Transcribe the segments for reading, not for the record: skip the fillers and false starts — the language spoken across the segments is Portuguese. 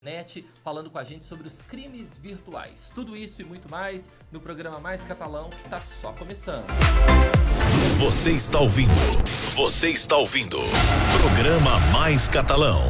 Net, falando com a gente sobre os crimes virtuais. Tudo isso e muito mais no programa Mais Catalão, que está só começando. Você está ouvindo Programa Mais Catalão.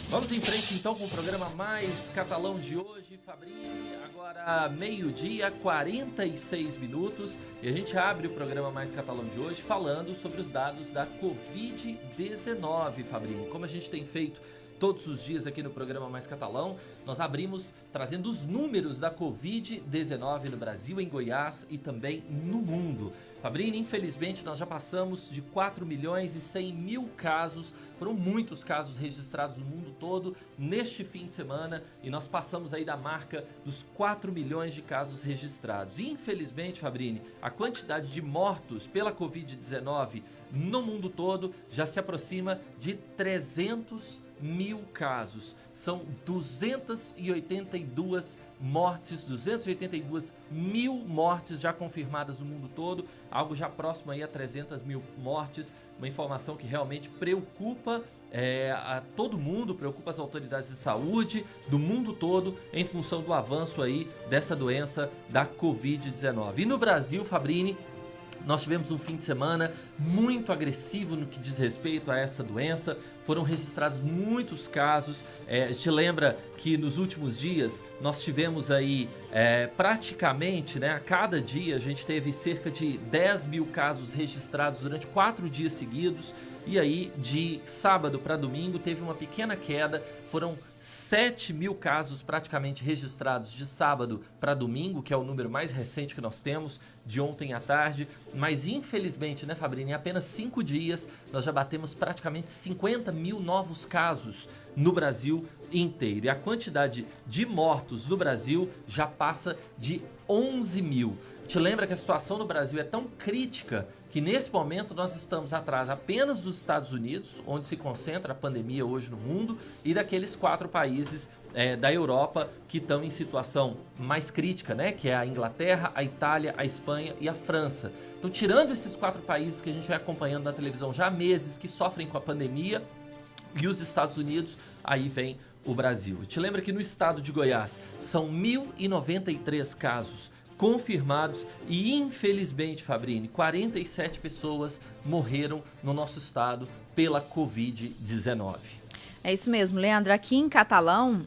Vamos em frente então com o programa Mais Catalão de hoje, Fabrini. Agora 12h, 46 minutos, e a gente abre o programa Mais Catalão de hoje falando sobre os dados da Covid-19, Fabrini. Como a gente tem feito todos os dias aqui no programa Mais Catalão, nós abrimos trazendo os números da Covid-19 no Brasil, em Goiás e também no mundo. Fabrini, infelizmente nós já passamos de 4 milhões e 100 mil casos, foram muitos casos registrados no mundo todo neste fim de semana, e nós passamos aí da marca dos 4 milhões de casos registrados. E infelizmente, Fabrini, a quantidade de mortos pela Covid-19 no mundo todo já se aproxima de 300 mil casos. São 282 mortes, 282 mil mortes já confirmadas no mundo todo, algo já próximo aí a 300 mil mortes, uma informação que realmente preocupa a todo mundo, preocupa as autoridades de saúde do mundo todo em função do avanço aí dessa doença da Covid-19. E no Brasil, Fabrini, nós tivemos um fim de semana muito agressivo no que diz respeito a essa doença. Foram registrados muitos casos. A gente lembra que nos últimos dias nós tivemos aí praticamente, a cada dia a gente teve cerca de 10 mil casos registrados durante 4 dias seguidos. E aí de sábado para domingo teve uma pequena queda, foram 7 mil casos praticamente registrados de sábado para domingo, que é o número mais recente que nós temos, de ontem à tarde. Mas infelizmente, Fabrini, em apenas 5 dias nós já batemos praticamente 50 mil novos casos no Brasil inteiro. E a quantidade de mortos no Brasil já passa de 11 mil. Te lembra que a situação no Brasil é tão crítica que nesse momento nós estamos atrás apenas dos Estados Unidos, onde se concentra a pandemia hoje no mundo, e daqueles 4 países da Europa que estão em situação mais crítica, que é a Inglaterra, a Itália, a Espanha e a França. Então, tirando esses 4 países que a gente vai acompanhando na televisão já há meses, que sofrem com a pandemia, e os Estados Unidos, aí vem o Brasil. Te lembra que no estado de Goiás são 1.093 casos confirmados e, infelizmente, Fabrini, 47 pessoas morreram no nosso estado pela Covid-19. É isso mesmo, Leandro. Aqui em Catalão,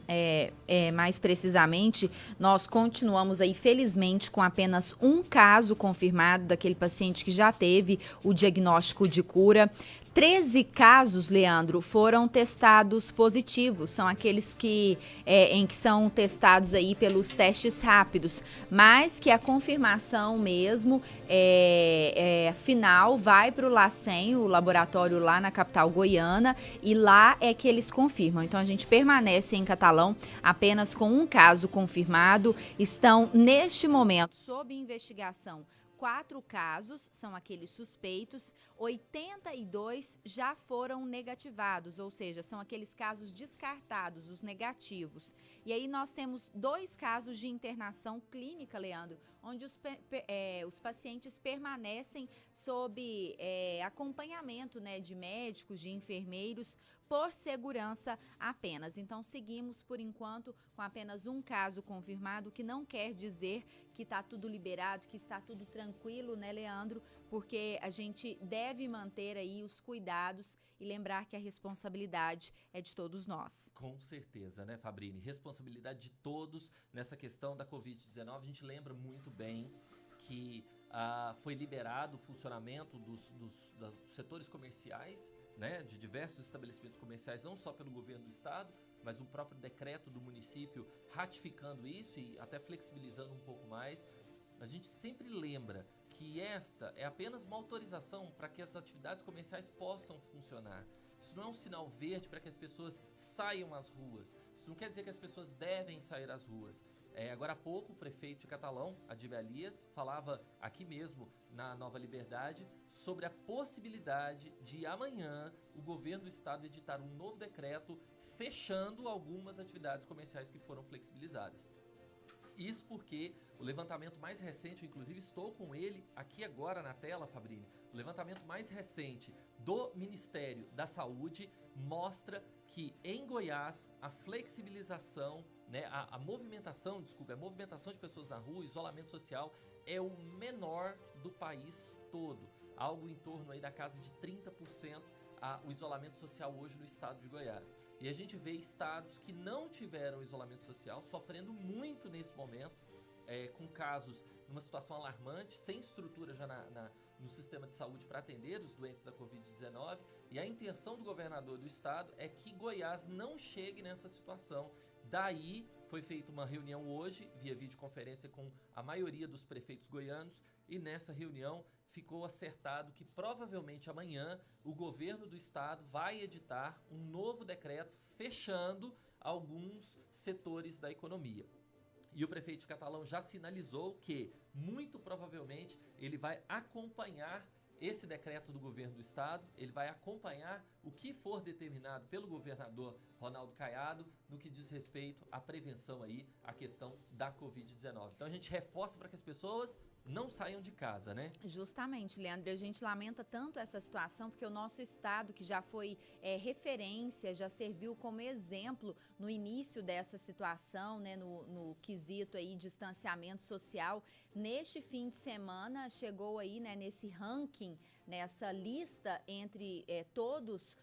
mais precisamente, nós continuamos aí, felizmente, com apenas um caso confirmado daquele paciente que já teve o diagnóstico de cura. 13 casos, Leandro, foram testados positivos, são aqueles em que são testados aí pelos testes rápidos, mas que a confirmação mesmo final vai para o LACEN, o laboratório lá na capital goiana, e lá é que eles confirmam. Então a gente permanece em Catalão apenas com um caso confirmado. Estão neste momento sob investigação 4 casos, são aqueles suspeitos, 82 já foram negativados, ou seja, são aqueles casos descartados, os negativos. E aí nós temos 2 casos de internação clínica, Leandro, onde os pacientes permanecem sob acompanhamento de médicos, de enfermeiros, por segurança apenas. Então, seguimos, por enquanto, com apenas um caso confirmado, que não quer dizer que está tudo liberado, que está tudo tranquilo, Leandro? Porque a gente deve manter aí os cuidados e lembrar que a responsabilidade é de todos nós. Com certeza, Fabrini? Responsabilidade de todos nessa questão da Covid-19. A gente lembra muito bem que foi liberado o funcionamento dos setores comerciais, de diversos estabelecimentos comerciais, não só pelo governo do estado, mas um próprio decreto do município ratificando isso e até flexibilizando um pouco mais. A gente sempre lembra que esta é apenas uma autorização para que as atividades comerciais possam funcionar. Isso não é um sinal verde para que as pessoas saiam às ruas. Isso não quer dizer que as pessoas devem sair às ruas. Agora há pouco, o prefeito de Catalão, Adílio Elias, falava aqui mesmo na Nova Liberdade sobre a possibilidade de amanhã o governo do estado editar um novo decreto fechando algumas atividades comerciais que foram flexibilizadas. Isso porque o levantamento mais recente, eu inclusive estou com ele aqui agora na tela, Fabrini, o levantamento mais recente do Ministério da Saúde mostra que em Goiás a flexibilização, né, a movimentação de pessoas na rua, isolamento social, é o menor do país todo. Algo em torno aí da casa de 30% o isolamento social hoje no estado de Goiás. E a gente vê estados que não tiveram isolamento social sofrendo muito nesse momento, com casos numa situação alarmante, sem estrutura já no sistema de saúde para atender os doentes da Covid-19, e a intenção do governador do estado é que Goiás não chegue nessa situação. Daí foi feita uma reunião hoje, via videoconferência, com a maioria dos prefeitos goianos, e nessa reunião ficou acertado que provavelmente amanhã o governo do estado vai editar um novo decreto fechando alguns setores da economia. E o prefeito de Catalão já sinalizou que, muito provavelmente, ele vai acompanhar esse decreto do governo do estado, ele vai acompanhar o que for determinado pelo governador Ronaldo Caiado no que diz respeito à prevenção aí, à questão da Covid-19. Então a gente reforça para que as pessoas não saiam de casa, né? Justamente, Leandro, a gente lamenta tanto essa situação, porque o nosso estado, que já foi referência, já serviu como exemplo no início dessa situação, né, no quesito aí distanciamento social, neste fim de semana chegou aí, né, nesse ranking, nessa lista entre todos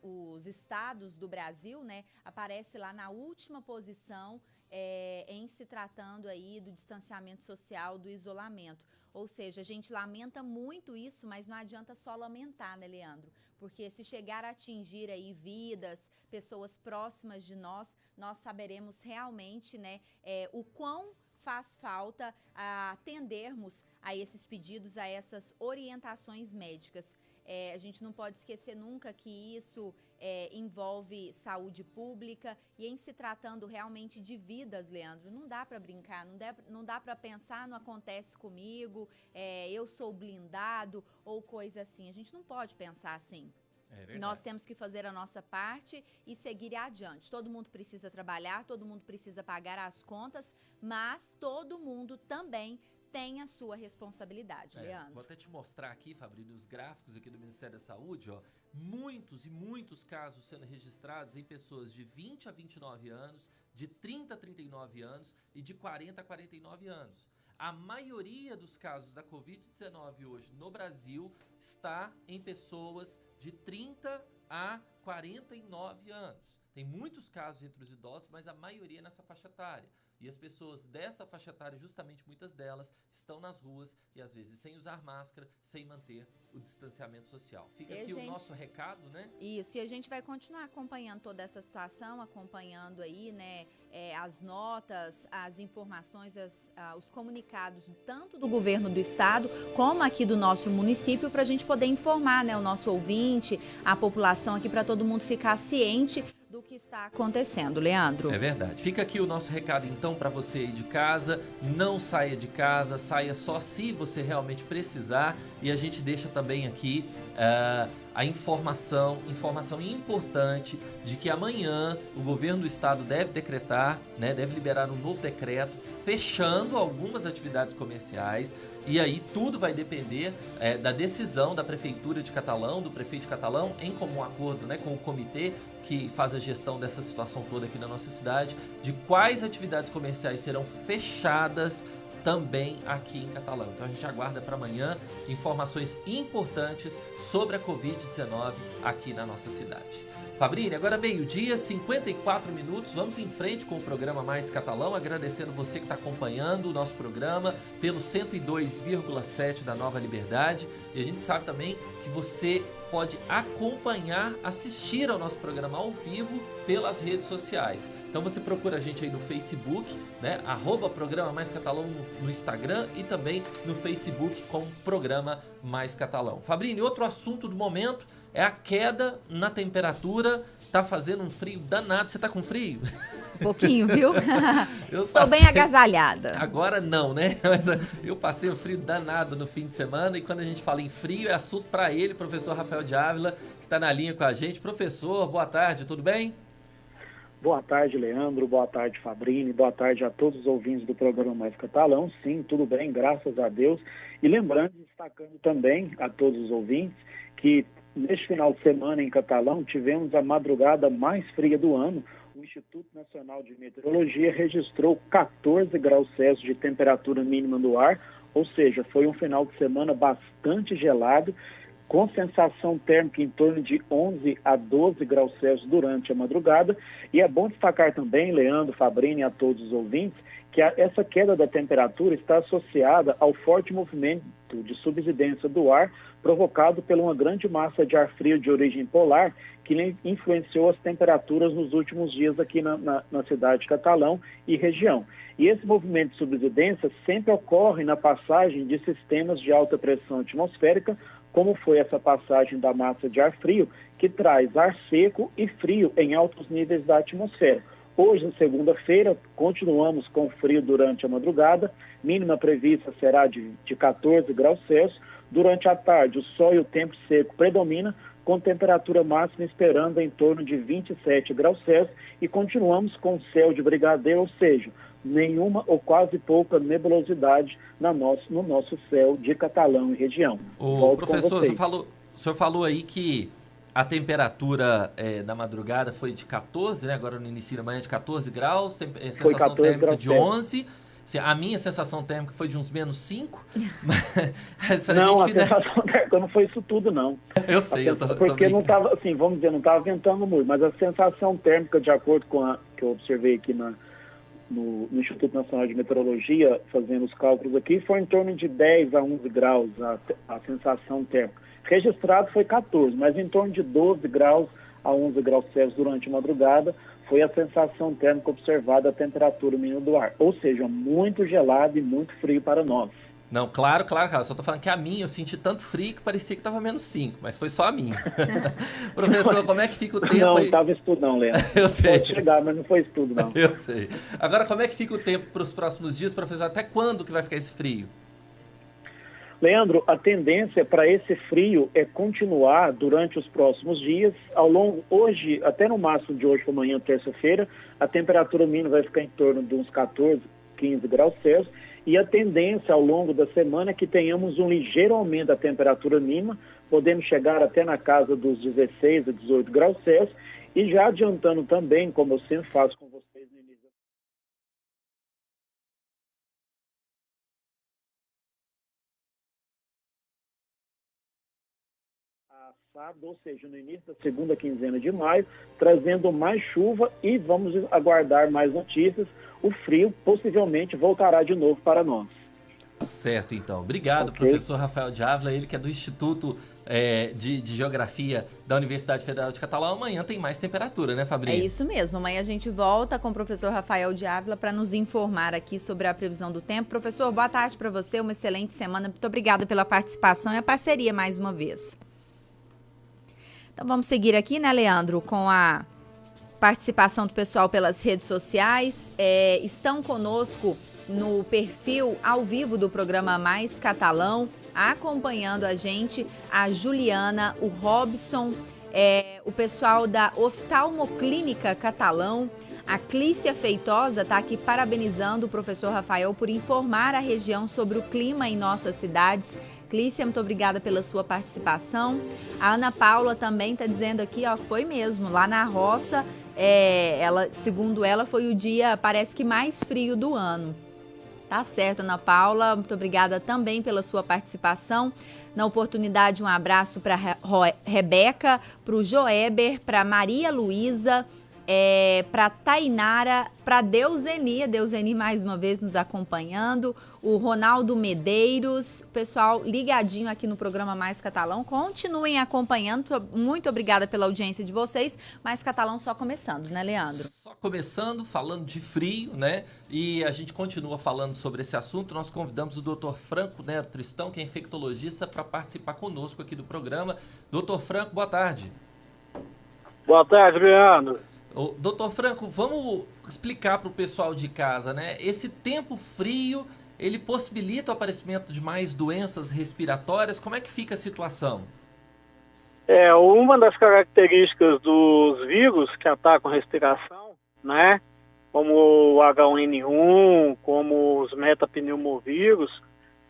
os estados do Brasil, né, aparece lá na última posição, em se tratando aí do distanciamento social, do isolamento. Ou seja, a gente lamenta muito isso, mas não adianta só lamentar, né, Leandro? Porque se chegar a atingir aí vidas, pessoas próximas de nós saberemos realmente, né, o quão faz falta atendermos a esses pedidos, a essas orientações médicas. A gente não pode esquecer nunca que isso envolve saúde pública, e em se tratando realmente de vidas, Leandro, não dá para brincar, não dá para pensar, não acontece comigo, eu sou blindado ou coisa assim. A gente não pode pensar assim. Nós temos que fazer a nossa parte e seguir adiante. Todo mundo precisa trabalhar, todo mundo precisa pagar as contas, mas todo mundo também tem a sua responsabilidade, Leandro. Vou até te mostrar aqui, Fabrício, os gráficos aqui do Ministério da Saúde, ó, muitos e muitos casos sendo registrados em pessoas de 20 a 29 anos, de 30 a 39 anos e de 40 a 49 anos. A maioria dos casos da Covid-19 hoje no Brasil está em pessoas de 30 a 49 anos. Tem muitos casos entre os idosos, mas a maioria é nessa faixa etária. E as pessoas dessa faixa etária, justamente muitas delas, estão nas ruas e às vezes sem usar máscara, sem manter o distanciamento social. Fica aqui o nosso recado, né? Isso, e a gente vai continuar acompanhando toda essa situação, acompanhando aí, né, as notas, as informações, os comunicados, tanto do governo do estado, como aqui do nosso município, para a gente poder informar, né, o nosso ouvinte, a população aqui, para todo mundo ficar ciente do que está acontecendo, Leandro. É verdade. Fica aqui o nosso recado, então, para você aí de casa. Não saia de casa, saia só se você realmente precisar. E a gente deixa também aqui a informação importante de que amanhã o governo do estado deve decretar, né, deve liberar um novo decreto fechando algumas atividades comerciais. E aí tudo vai depender da decisão da Prefeitura de Catalão, do prefeito de Catalão, em comum acordo, né, com o comitê que faz a gestão dessa situação toda aqui na nossa cidade, de quais atividades comerciais serão fechadas também aqui em Catalão. Então a gente aguarda para amanhã informações importantes sobre a Covid-19 aqui na nossa cidade. Fabrício, agora meio-dia, 54 minutos, vamos em frente com o programa Mais Catalão, agradecendo você que está acompanhando o nosso programa pelo 102,7 da Nova Liberdade, e a gente sabe também que você pode acompanhar, assistir ao nosso programa ao vivo pelas redes sociais. Então você procura a gente aí no Facebook, né, @Programa Mais Catalão no Instagram e também no Facebook com Programa Mais Catalão. Fabrício, outro assunto do momento é a queda na temperatura. Tá fazendo um frio danado. Você tá com frio? Um pouquinho, viu? Estou bem agasalhada. Agora não, né? Mas eu passei um frio danado no fim de semana, e quando a gente fala em frio, é assunto para ele, professor Rafael de Ávila, que está na linha com a gente. Professor, boa tarde, tudo bem? Boa tarde, Leandro. Boa tarde, Fabrini. Boa tarde a todos os ouvintes do programa Mais Catalão. Sim, tudo bem, graças a Deus. E lembrando, destacando também a todos os ouvintes que neste final de semana em Catalão, tivemos a madrugada mais fria do ano. O Instituto Nacional de Meteorologia registrou 14 graus Celsius de temperatura mínima no ar, ou seja, foi um final de semana bastante gelado, com sensação térmica em torno de 11 a 12 graus Celsius durante a madrugada. E é bom destacar também, Leandro, Fabrini e a todos os ouvintes, que essa queda da temperatura está associada ao forte movimento de subsidência do ar provocado por uma grande massa de ar frio de origem polar que influenciou as temperaturas nos últimos dias aqui na cidade de Catalão e região. E esse movimento de subsidência sempre ocorre na passagem de sistemas de alta pressão atmosférica, como foi essa passagem da massa de ar frio, que traz ar seco e frio em altos níveis da atmosfera. Hoje, segunda-feira, continuamos com frio durante a madrugada, mínima prevista será de 14 graus Celsius. Durante a tarde, o sol e o tempo seco predomina, com temperatura máxima esperando em torno de 27 graus Celsius, e continuamos com céu de brigadeiro, ou seja, nenhuma ou quase pouca nebulosidade no nosso céu de Catalão e região. Professor, o senhor falou aí que a temperatura da madrugada foi de 14, né? Agora no início da manhã de 14 graus, sensação térmica de 11. A minha sensação térmica foi de uns menos 5. Mas não, a sensação térmica não foi isso tudo, não. Eu sei, porque não estava, assim, vamos dizer, não estava ventando muito, mas a sensação térmica, de acordo com a que eu observei aqui no Instituto Nacional de Meteorologia, fazendo os cálculos aqui, foi em torno de 10 a 11 graus a sensação térmica. Registrado foi 14, mas em torno de 12 graus a 11 graus Celsius durante a madrugada foi a sensação térmica observada, a temperatura mínima do ar. Ou seja, muito gelado e muito frio para nós. Não, claro, cara. Só tô falando que a minha eu senti tanto frio que parecia que tava menos 5, mas foi só a minha. Professor, como é que fica o tempo não, aí? Não, estava estudo não, Leandro. Eu sei. Pode chegar, mas não foi estudo não. Eu sei. Agora, como é que fica o tempo para os próximos dias, professor? Até quando que vai ficar esse frio? Leandro, a tendência para esse frio é continuar durante os próximos dias. Hoje, até no máximo de hoje para amanhã, terça-feira, a temperatura mínima vai ficar em torno de uns 14, 15 graus Celsius. E a tendência ao longo da semana é que tenhamos um ligeiro aumento da temperatura mínima, podemos chegar até na casa dos 16 a 18 graus Celsius. E já adiantando também, como eu sempre faço com vocês no início, sábado, ou seja, no início da segunda quinzena de maio, trazendo mais chuva, e vamos aguardar mais notícias. O frio possivelmente voltará de novo para nós. Certo, então. Obrigado, professor Rafael de Ávila, ele que é do Instituto de Geografia da Universidade Federal de Catalão. Amanhã tem mais temperatura, né, Fabrício? É isso mesmo. Amanhã a gente volta com o professor Rafael de Ávila para nos informar aqui sobre a previsão do tempo. Professor, boa tarde para você, uma excelente semana. Muito obrigada pela participação e a parceria mais uma vez. Então vamos seguir aqui, né, Leandro, com a participação do pessoal pelas redes sociais. Estão conosco no perfil ao vivo do programa Mais Catalão, acompanhando a gente, a Juliana, o Robson, o pessoal da Oftalmoclínica Catalão, a Clícia Feitosa está aqui parabenizando o professor Rafael por informar a região sobre o clima em nossas cidades. Clícia, muito obrigada pela sua participação. A Ana Paula também está dizendo aqui, foi mesmo, lá na roça, segundo ela, foi o dia, parece que mais frio do ano. Tá certo, Ana Paula, muito obrigada também pela sua participação. Na oportunidade, um abraço para Rebeca, para o Joeber, para Maria Luísa, para Tainara, para Deuseni mais uma vez nos acompanhando, o Ronaldo Medeiros, o pessoal ligadinho aqui no programa Mais Catalão. Continuem acompanhando, muito obrigada pela audiência de vocês. Mais Catalão só começando, né, Leandro? Só começando, falando de frio, né? E a gente continua falando sobre esse assunto. Nós convidamos o Dr. Franco Nero Tristão, que é infectologista, para participar conosco aqui do programa. Dr. Franco, boa tarde. Boa tarde, Leandro. Doutor Franco, vamos explicar para o pessoal de casa, né? Esse tempo frio, ele possibilita o aparecimento de mais doenças respiratórias? Como é que fica a situação? Uma das características dos vírus que atacam a respiração, né? Como o H1N1, como os metapneumovírus,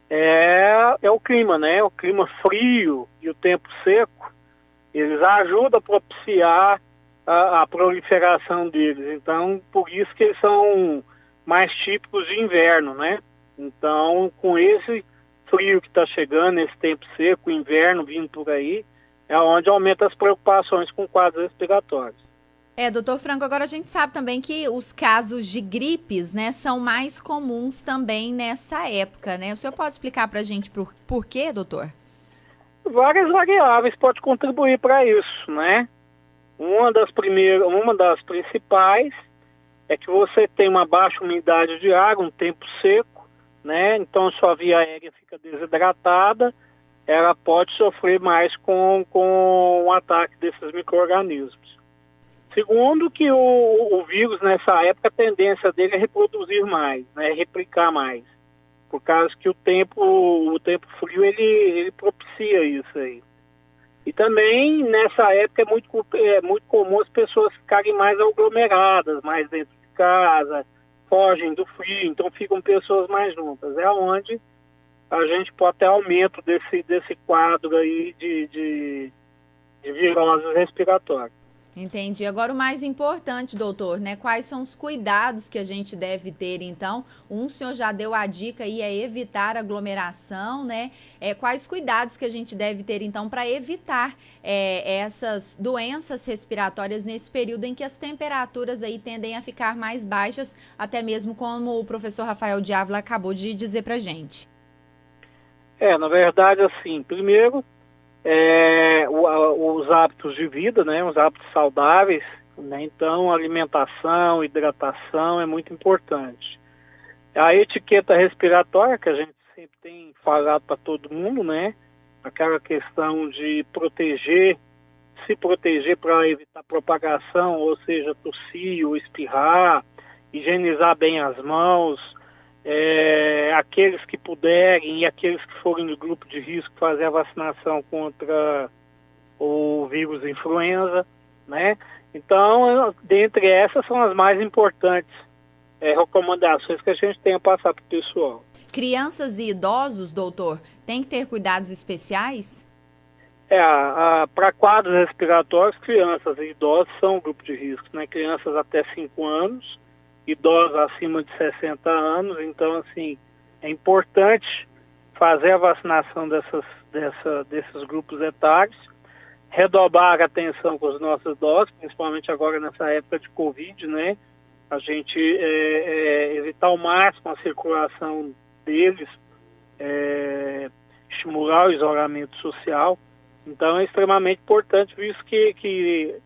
é o clima, né? O clima frio e o tempo seco. eles ajudam a propiciar a proliferação deles. Então, por isso que eles são mais típicos de inverno, né? Então, com esse frio que está chegando, esse tempo seco, inverno vindo por aí, é onde aumenta as preocupações com quadros respiratórios. Doutor Franco, agora a gente sabe também que os casos de gripes, né, são mais comuns também nessa época, né? O senhor pode explicar para a gente por quê, doutor? Várias variáveis podem contribuir para isso, né? Uma das principais é que você tem uma baixa umidade de ar, um tempo seco, né? Então sua via aérea fica desidratada, ela pode sofrer mais com o ataque desses micro-organismos. Segundo, que o vírus nessa época, a tendência dele é reproduzir mais, né? Replicar mais. Por causa que o tempo frio ele propicia isso aí. E também nessa época é muito comum as pessoas ficarem mais aglomeradas, mais dentro de casa, fogem do frio, então ficam pessoas mais juntas. É onde a gente pode ter aumento desse quadro aí de viroses respiratórias. Entendi. Agora o mais importante, doutor, né? Quais são os cuidados que a gente deve ter, então? O senhor já deu a dica aí, é evitar aglomeração, né? Quais cuidados que a gente deve ter, então, para evitar essas doenças respiratórias nesse período em que as temperaturas aí tendem a ficar mais baixas, até mesmo como o professor Rafael de Ávila acabou de dizer pra gente? Na verdade, assim, primeiro, os hábitos de vida, né, os hábitos saudáveis, né, então alimentação, hidratação é muito importante. A etiqueta respiratória, que a gente sempre tem falado para todo mundo, né, aquela questão de se proteger para evitar propagação, ou seja, tossir ou espirrar, higienizar bem as mãos, aqueles que puderem e aqueles que forem do grupo de risco fazer a vacinação contra o vírus influenza, né? Então, dentre essas são as mais importantes recomendações que a gente tem a passar para o pessoal. Crianças e idosos, doutor, tem que ter cuidados especiais? Para quadros respiratórios, crianças e idosos são um grupo de risco, né? Crianças até 5 anos, idosos acima de 60 anos, então, assim, é importante fazer a vacinação desses grupos etários, redobrar a atenção com os nossos idosos, principalmente agora nessa época de Covid, né? A gente evitar ao máximo a circulação deles, estimular o isolamento social. Então, é extremamente importante, visto que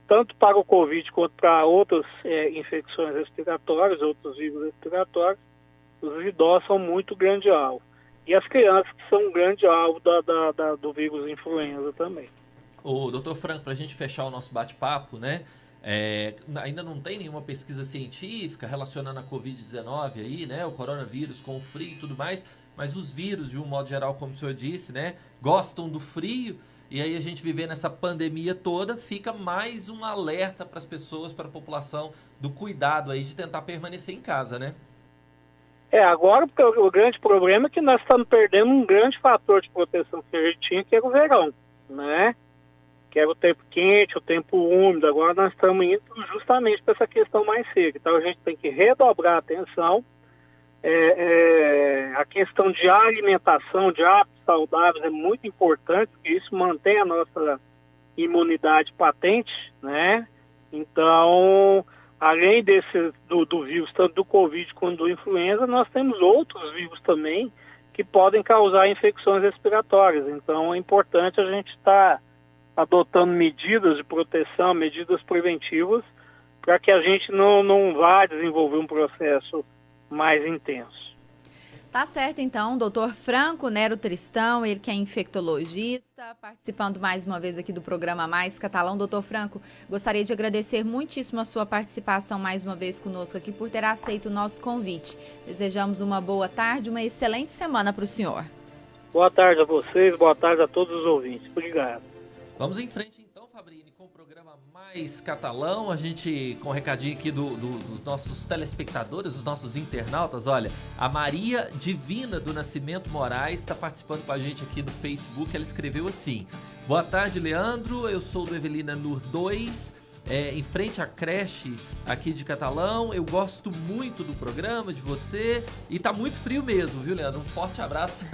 tanto para o Covid quanto para outras infecções respiratórias, outros vírus respiratórios, os idosos são muito grande alvo. E as crianças que são um grande alvo do vírus influenza também. O doutor Franco, para a gente fechar o nosso bate-papo, né? Ainda não tem nenhuma pesquisa científica relacionando a Covid-19 aí, né? O coronavírus com o frio e tudo mais, mas os vírus, de um modo geral, como o senhor disse, né? Gostam do frio. E aí a gente viver nessa pandemia toda, fica mais um alerta para as pessoas, para a população, do cuidado aí de tentar permanecer em casa, né? Agora porque o grande problema é que nós estamos perdendo um grande fator de proteção que a gente tinha, que era o verão, né? Que era o tempo quente, o tempo úmido. Agora nós estamos indo justamente para essa questão mais seca. Então a gente tem que redobrar a atenção. A questão de alimentação, de hábitos saudáveis é muito importante, porque isso mantém a nossa imunidade patente, né? Então, além do vírus, tanto do Covid quanto do influenza, nós temos outros vírus também que podem causar infecções respiratórias. Então, é importante a gente estar adotando medidas de proteção, medidas preventivas, para que a gente não vá desenvolver um processo mais intenso. Tá certo, então, doutor Franco Nero Tristão, ele que é infectologista, participando mais uma vez aqui do programa Mais Catalão. Doutor Franco, gostaria de agradecer muitíssimo a sua participação mais uma vez conosco aqui, por ter aceito o nosso convite. Desejamos uma boa tarde, uma excelente semana para o senhor. Boa tarde a vocês, boa tarde a todos os ouvintes. Obrigado. Vamos em frente então, Fabrini, com o programa. Programa Mais Catalão, a gente com um recadinho aqui dos nossos telespectadores, dos nossos internautas. Olha, a Maria Divina do Nascimento Moraes está participando com a gente aqui no Facebook. Ela escreveu assim: boa tarde, Leandro, eu sou do Evelina Nur 2, em frente à creche aqui de Catalão. Eu gosto muito do programa, de você, e tá muito frio mesmo, viu, Leandro? Um forte abraço.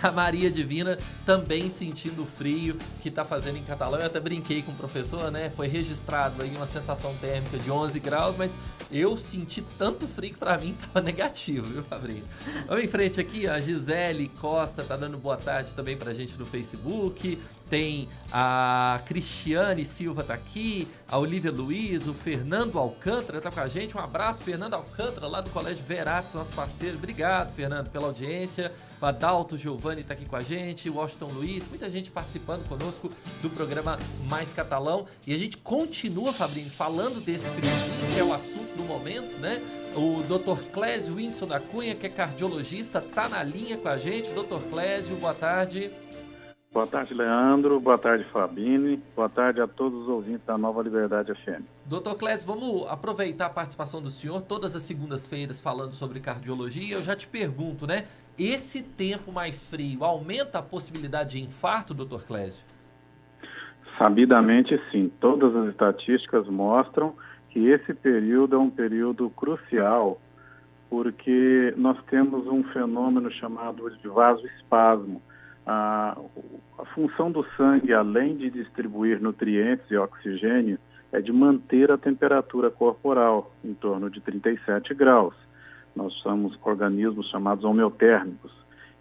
A Maria Divina também sentindo o frio que tá fazendo em Catalão. Eu até brinquei com o professor, né? Foi registrado aí uma sensação térmica de 11 graus, mas eu senti tanto frio que pra mim tava negativo, viu, Fabrinho? Vamos em frente aqui, a Gisele Costa tá dando boa tarde também pra gente no Facebook. Tem a Cristiane Silva tá aqui, a Olivia Luiz, o Fernando Alcântara tá com a gente. Um abraço, Fernando Alcântara, lá do Colégio Veratis, nosso parceiro. Obrigado, Fernando, pela audiência. O Adalto Giovanni tá aqui com a gente, o Washington Luiz, muita gente participando conosco do programa Mais Catalão. E a gente continua, Fabrinho, falando desse friozinho, que é o assunto do momento, né? O Dr. Clésio Whindersson da Cunha, que é cardiologista, tá na linha com a gente. Dr. Clésio, boa tarde. Boa tarde, Leandro. Boa tarde, Fabine. Boa tarde a todos os ouvintes da Nova Liberdade FM. Dr. Clésio, vamos aproveitar a participação do senhor todas as segundas-feiras falando sobre cardiologia. Eu já te pergunto, né? Esse tempo mais frio aumenta a possibilidade de infarto, Dr. Clésio? Sabidamente, sim. Todas as estatísticas mostram que esse período é um período crucial, porque nós temos um fenômeno chamado de vasoespasmo. A função do sangue, além de distribuir nutrientes e oxigênio, é de manter a temperatura corporal em torno de 37 graus. Nós somos organismos chamados homeotérmicos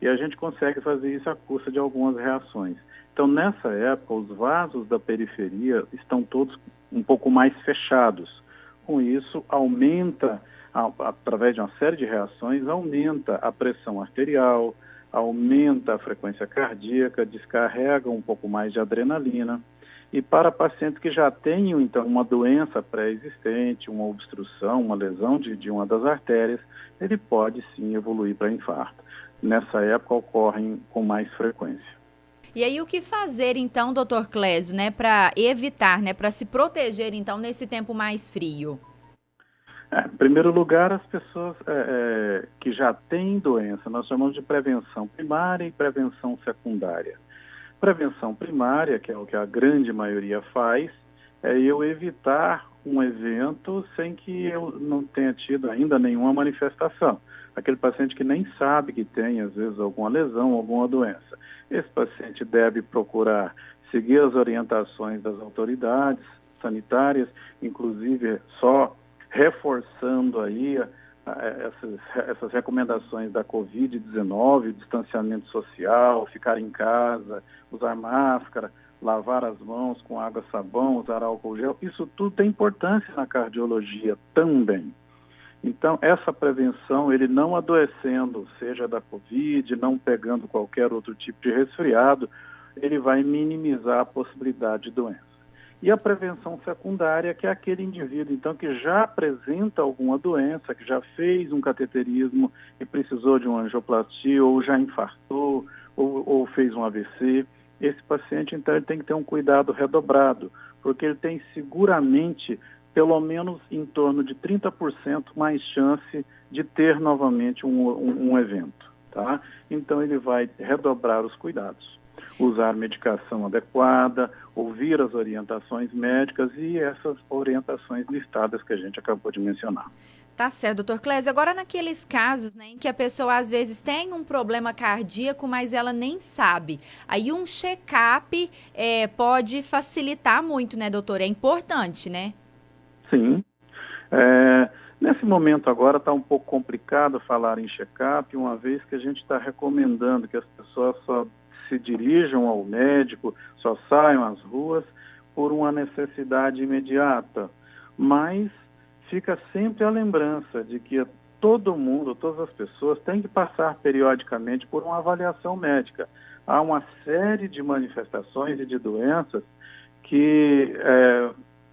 e a gente consegue fazer isso à custa de algumas reações. Então, nessa época, os vasos da periferia estão todos um pouco mais fechados. Com isso, aumenta, através de uma série de reações, aumenta a pressão arterial, aumenta a frequência cardíaca, descarrega um pouco mais de adrenalina. E para pacientes que já tenham, então, uma doença pré-existente, uma obstrução, uma lesão de uma das artérias, ele pode sim evoluir para infarto. Nessa época ocorrem com mais frequência. E aí o que fazer então, doutor Clésio, né, para evitar, né, para se proteger então nesse tempo mais frio? Em primeiro lugar, as pessoas que já têm doença, nós chamamos de prevenção primária e prevenção secundária. Prevenção primária, que é o que a grande maioria faz, é eu evitar um evento sem que eu não tenha tido ainda nenhuma manifestação. Aquele paciente que nem sabe que tem, às vezes, alguma lesão, alguma doença. Esse paciente deve procurar seguir as orientações das autoridades sanitárias, inclusive só reforçando aí essas recomendações da Covid-19, distanciamento social, ficar em casa, usar máscara, lavar as mãos com água e sabão, usar álcool gel. Isso tudo tem importância na cardiologia também. Então, essa prevenção, ele não adoecendo, seja da Covid, não pegando qualquer outro tipo de resfriado, ele vai minimizar a possibilidade de doença. E a prevenção secundária, que é aquele indivíduo, então, que já apresenta alguma doença, que já fez um cateterismo e precisou de uma angioplastia, ou já infartou, ou fez um AVC. Esse paciente, então, ele tem que ter um cuidado redobrado, porque ele tem seguramente pelo menos em torno de 30% mais chance de ter novamente um evento, tá? Então, ele vai redobrar os cuidados. Usar medicação adequada, ouvir as orientações médicas e essas orientações listadas que a gente acabou de mencionar. Tá certo, doutor Clésio. Agora, naqueles casos, né, em que a pessoa às vezes tem um problema cardíaco, mas ela nem sabe, aí um check-up pode facilitar muito, né, doutor? É importante, né? Sim. Nesse momento agora está um pouco complicado falar em check-up, uma vez que a gente está recomendando que as pessoas só se dirijam ao médico, só saiam às ruas por uma necessidade imediata. Mas fica sempre a lembrança de que todo mundo, todas as pessoas têm que passar periodicamente por uma avaliação médica. Há uma série de manifestações e de doenças que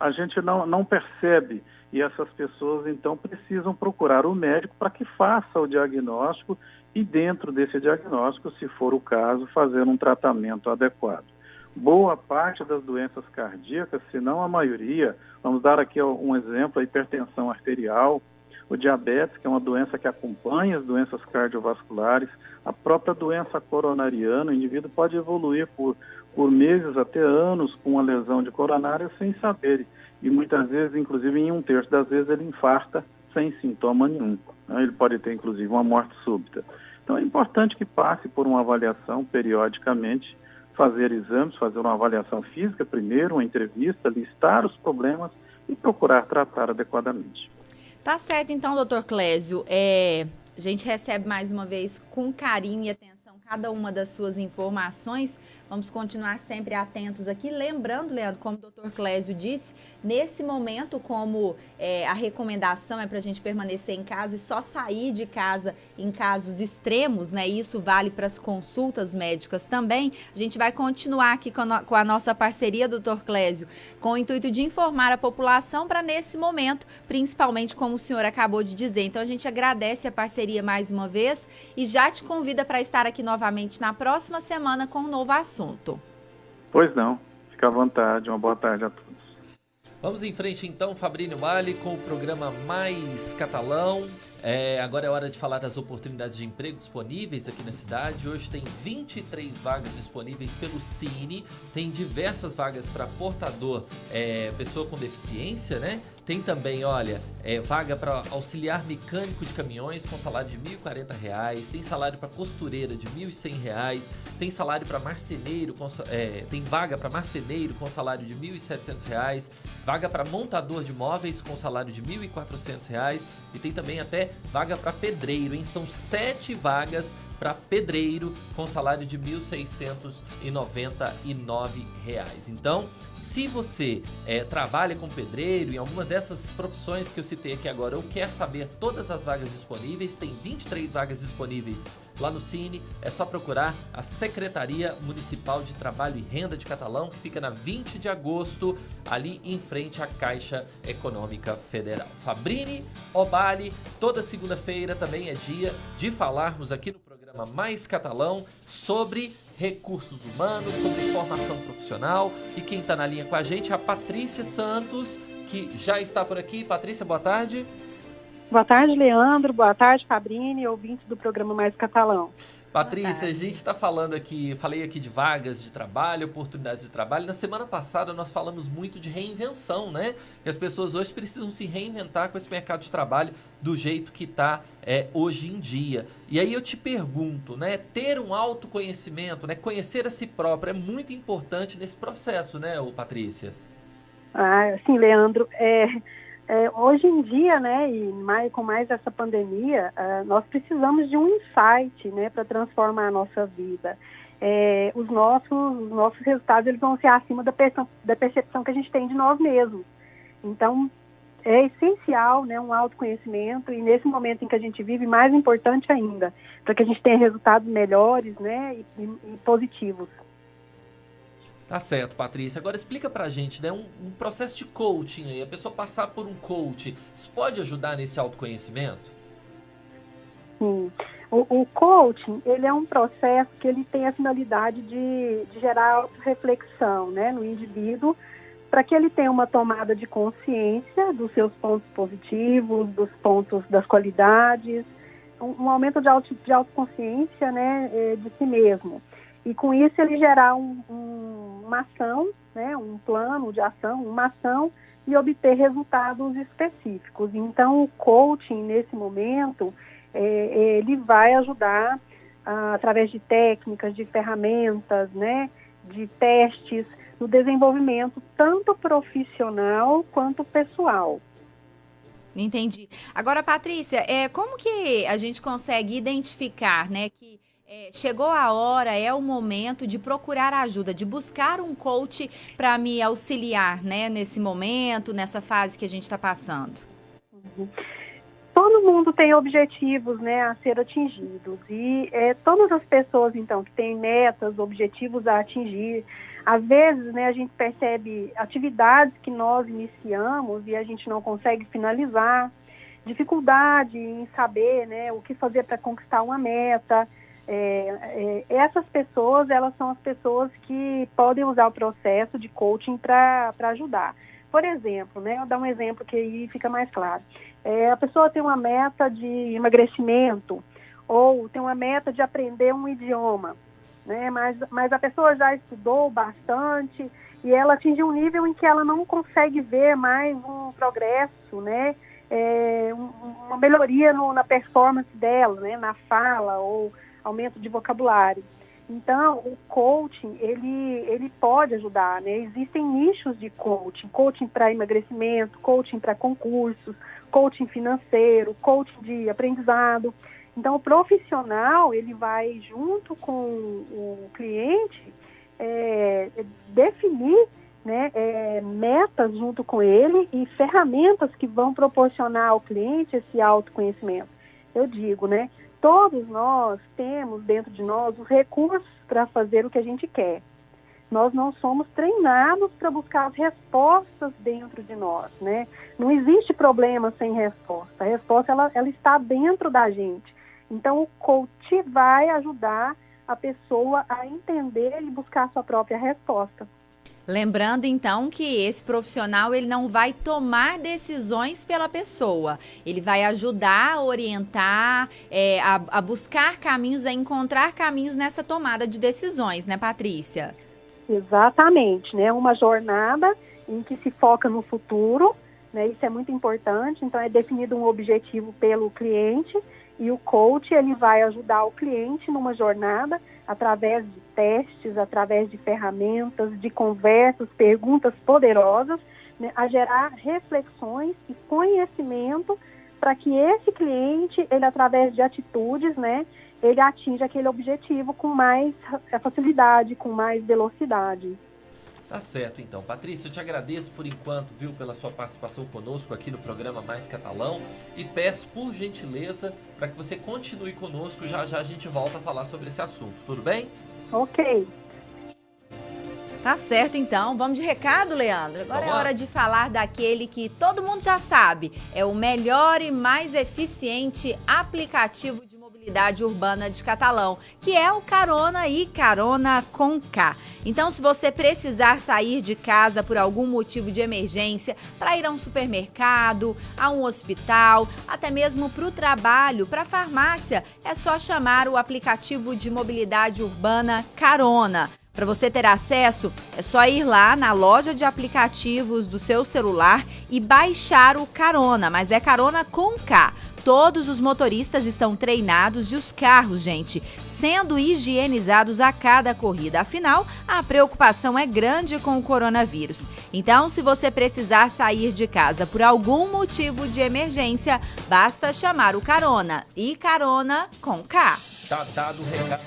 a gente não percebe e essas pessoas então precisam procurar o médico para que faça o diagnóstico e dentro desse diagnóstico, se for o caso, fazer um tratamento adequado. boa parte das doenças cardíacas, se não a maioria, vamos dar aqui um exemplo, a hipertensão arterial, o diabetes, que é uma doença que acompanha as doenças cardiovasculares, a própria doença coronariana, o indivíduo pode evoluir por meses até anos com uma lesão de coronária sem saber, e muitas vezes, inclusive em 1/3 das vezes, ele infarta sem sintoma nenhum, né? Ele pode ter, inclusive, uma morte súbita. Então, é importante que passe por uma avaliação periodicamente, fazer exames, fazer uma avaliação física primeiro, uma entrevista, listar os problemas e procurar tratar adequadamente. Tá certo, então, doutor Clésio. A gente recebe mais uma vez com carinho e atenção cada uma das suas informações. Vamos continuar sempre atentos aqui. Lembrando, Leandro, como o doutor Clésio disse, nesse momento, como a recomendação é para a gente permanecer em casa e só sair de casa em casos extremos, né? Isso vale para as consultas médicas também. A gente vai continuar aqui com a nossa parceria, doutor Clésio, com o intuito de informar a população para nesse momento, principalmente como o senhor acabou de dizer. Então, a gente agradece a parceria mais uma vez e já te convida para estar aqui novamente na próxima semana com um novo assunto. Pois não, fica à vontade, uma boa tarde a todos. Vamos em frente então, Fabrício Bali, com o programa Mais Catalão. Agora é hora de falar das oportunidades de emprego disponíveis aqui na cidade. Hoje tem 23 vagas disponíveis pelo Cine, tem diversas vagas para portador, pessoa com deficiência, né? Tem também, vaga para auxiliar mecânico de caminhões com salário de R$ 1.040, tem salário para costureira de R$ 1.100, tem salário para marceneiro, tem vaga para marceneiro com salário de R$ 1.700, vaga para montador de móveis com salário de R$ 1.400 e tem também até vaga para pedreiro, hein? São 7 vagas para pedreiro com salário de R$ 1.699. Então, se você trabalha com pedreiro em alguma dessas profissões que eu citei aqui agora ou quer saber todas as vagas disponíveis, tem 23 vagas disponíveis lá no Cine, é só procurar a Secretaria Municipal de Trabalho e Renda de Catalão, que fica na 20 de agosto, ali em frente à Caixa Econômica Federal. Fabrício Bali, toda segunda-feira também é dia de falarmos aqui no programa Mais Catalão sobre recursos humanos, sobre formação profissional. E quem está na linha com a gente é a Patrícia Santos, que já está por aqui. Patrícia, boa tarde. Boa tarde, Leandro. Boa tarde, Fabrini, ouvintes do programa Mais Catalão. Patrícia, a gente está falando aqui, falei aqui de vagas de trabalho, oportunidades de trabalho. Na semana passada nós falamos muito de reinvenção, né? Que as pessoas hoje precisam se reinventar com esse mercado de trabalho do jeito que está hoje em dia. E aí eu te pergunto, né? Ter um autoconhecimento, né? Conhecer a si próprio é muito importante nesse processo, né, Patrícia? Sim, Leandro. Hoje em dia, né, com mais essa pandemia, nós precisamos de um insight, né, para transformar a nossa vida. Os nossos resultados eles vão ser acima da percepção que a gente tem de nós mesmos. Então, é essencial, né, um autoconhecimento, e nesse momento em que a gente vive, mais importante ainda, para que a gente tenha resultados melhores, né, e positivos. Tá certo, Patrícia. Agora explica pra gente, né, um processo de coaching aí, a pessoa passar por um coach, isso pode ajudar nesse autoconhecimento? Sim. O coaching, ele é um processo que ele tem a finalidade de gerar autorreflexão, né, no indivíduo, para que ele tenha uma tomada de consciência dos seus pontos positivos, dos pontos das qualidades, um aumento de autoconsciência, né, de si mesmo. E com isso ele gerar uma ação, né, um plano de ação, uma ação e obter resultados específicos. Então o coaching nesse momento, ele vai ajudar através de técnicas, de ferramentas, né, de testes, no desenvolvimento tanto profissional quanto pessoal. Entendi. Agora, Patrícia, como que a gente consegue identificar, né, que chegou a hora, é o momento de procurar ajuda, de buscar um coach para me auxiliar, né, nesse momento, nessa fase que a gente está passando? Uhum. Todo mundo tem objetivos, né, a ser atingidos e todas as pessoas, então, que têm metas, objetivos a atingir, às vezes, né, a gente percebe atividades que nós iniciamos e a gente não consegue finalizar, dificuldade em saber, né, o que fazer para conquistar uma meta. Essas pessoas, elas são as pessoas que podem usar o processo de coaching para ajudar. Por exemplo, né, vou dar um exemplo que aí fica mais claro. A pessoa tem uma meta de emagrecimento ou tem uma meta de aprender um idioma, né, mas a pessoa já estudou bastante e ela atinge um nível em que ela não consegue ver mais um progresso, né, uma melhoria na performance dela, né, na fala ou aumento de vocabulário. Então, o coaching, ele pode ajudar, né? Existem nichos de coaching para emagrecimento, coaching para concursos, coaching financeiro, coaching de aprendizado. Então, o profissional, ele vai junto com o cliente definir, né, metas junto com ele e ferramentas que vão proporcionar ao cliente esse autoconhecimento. Eu digo, né? Todos nós temos dentro de nós os recursos para fazer o que a gente quer. Nós não somos treinados para buscar as respostas dentro de nós, né? Não existe problema sem resposta. A resposta, ela está dentro da gente. Então, o coach vai ajudar a pessoa a entender e buscar a sua própria resposta. Lembrando, então, que esse profissional ele não vai tomar decisões pela pessoa. Ele vai ajudar, a orientar, a buscar caminhos, a encontrar caminhos nessa tomada de decisões, né, Patrícia? Exatamente, né? Uma jornada em que se foca no futuro, né? Isso é muito importante. Então, é definido um objetivo pelo cliente e o coach, ele vai ajudar o cliente numa jornada através de testes, através de ferramentas, de conversas, perguntas poderosas, né, a gerar reflexões e conhecimento para que esse cliente, ele através de atitudes, né, ele atinja aquele objetivo com mais facilidade, com mais velocidade. Tá certo, então. Patrícia, eu te agradeço por enquanto, viu, pela sua participação conosco aqui no programa Mais Catalão e peço, por gentileza, para que você continue conosco. Já já a gente volta a falar sobre esse assunto, tudo bem? Ok. Tá certo, então. Vamos de recado, Leandro? Agora Vamos é lá. hora de falar daquele que todo mundo já sabe. É o melhor e mais eficiente aplicativo de mobilidade urbana de Catalão, que é o Carona e Carona com K. Então, se você precisar sair de casa por algum motivo de emergência, para ir a um supermercado, a um hospital, até mesmo para o trabalho, para a farmácia, é só chamar o aplicativo de mobilidade urbana Carona. Para você ter acesso, é só ir lá na loja de aplicativos do seu celular e baixar o Carona, mas é Carona com K. Todos os motoristas estão treinados e os carros, gente, sendo higienizados a cada corrida. Afinal, a preocupação é grande com o coronavírus. Então, se você precisar sair de casa por algum motivo de emergência, basta chamar o Carona e Carona com K. Tá dado o recado,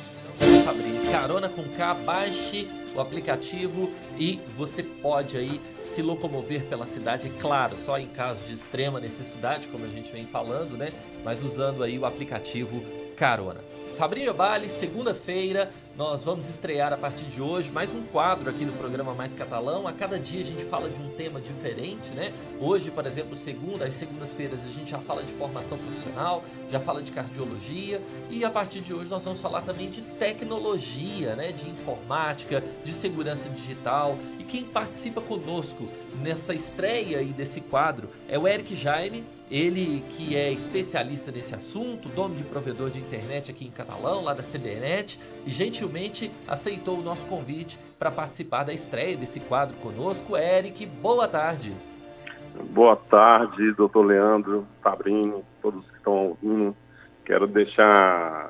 Fabrício. Carona com K, baixe o aplicativo e você pode aí se locomover pela cidade, claro, só em caso de extrema necessidade, como a gente vem falando, né? Mas usando aí o aplicativo Carona. Fabrício Bali, segunda-feira, nós vamos estrear a partir de hoje mais um quadro aqui no programa Mais Catalão. A cada dia a gente fala de um tema diferente, né? Hoje, por exemplo, às segundas-feiras a gente já fala de formação profissional, já fala de cardiologia e a partir de hoje nós vamos falar também de tecnologia, né? De informática, de segurança digital. E quem participa conosco nessa estreia aí desse quadro é o Eric Jaime. Ele que é especialista nesse assunto, dono de provedor de internet aqui em Catalão, lá da CBNet, e gentilmente aceitou o nosso convite para participar da estreia desse quadro conosco. Eric, boa tarde. Boa tarde, doutor Leandro, Fabrício, todos que estão ouvindo. Quero desejar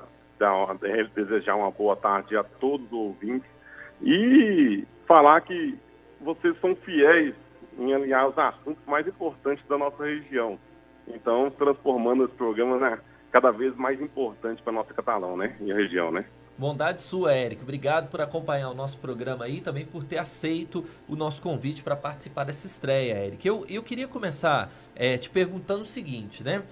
uma boa tarde a todos os ouvintes e falar que vocês são fiéis em alinhar os assuntos mais importantes da nossa região. Então, transformando esse programa cada vez mais importante para a nossa Catalão, né? E a região, né? Bondade sua, Eric. Obrigado por acompanhar o nosso programa aí, também por ter aceito o nosso convite para participar dessa estreia, Eric. Eu queria começar te perguntando o seguinte, né?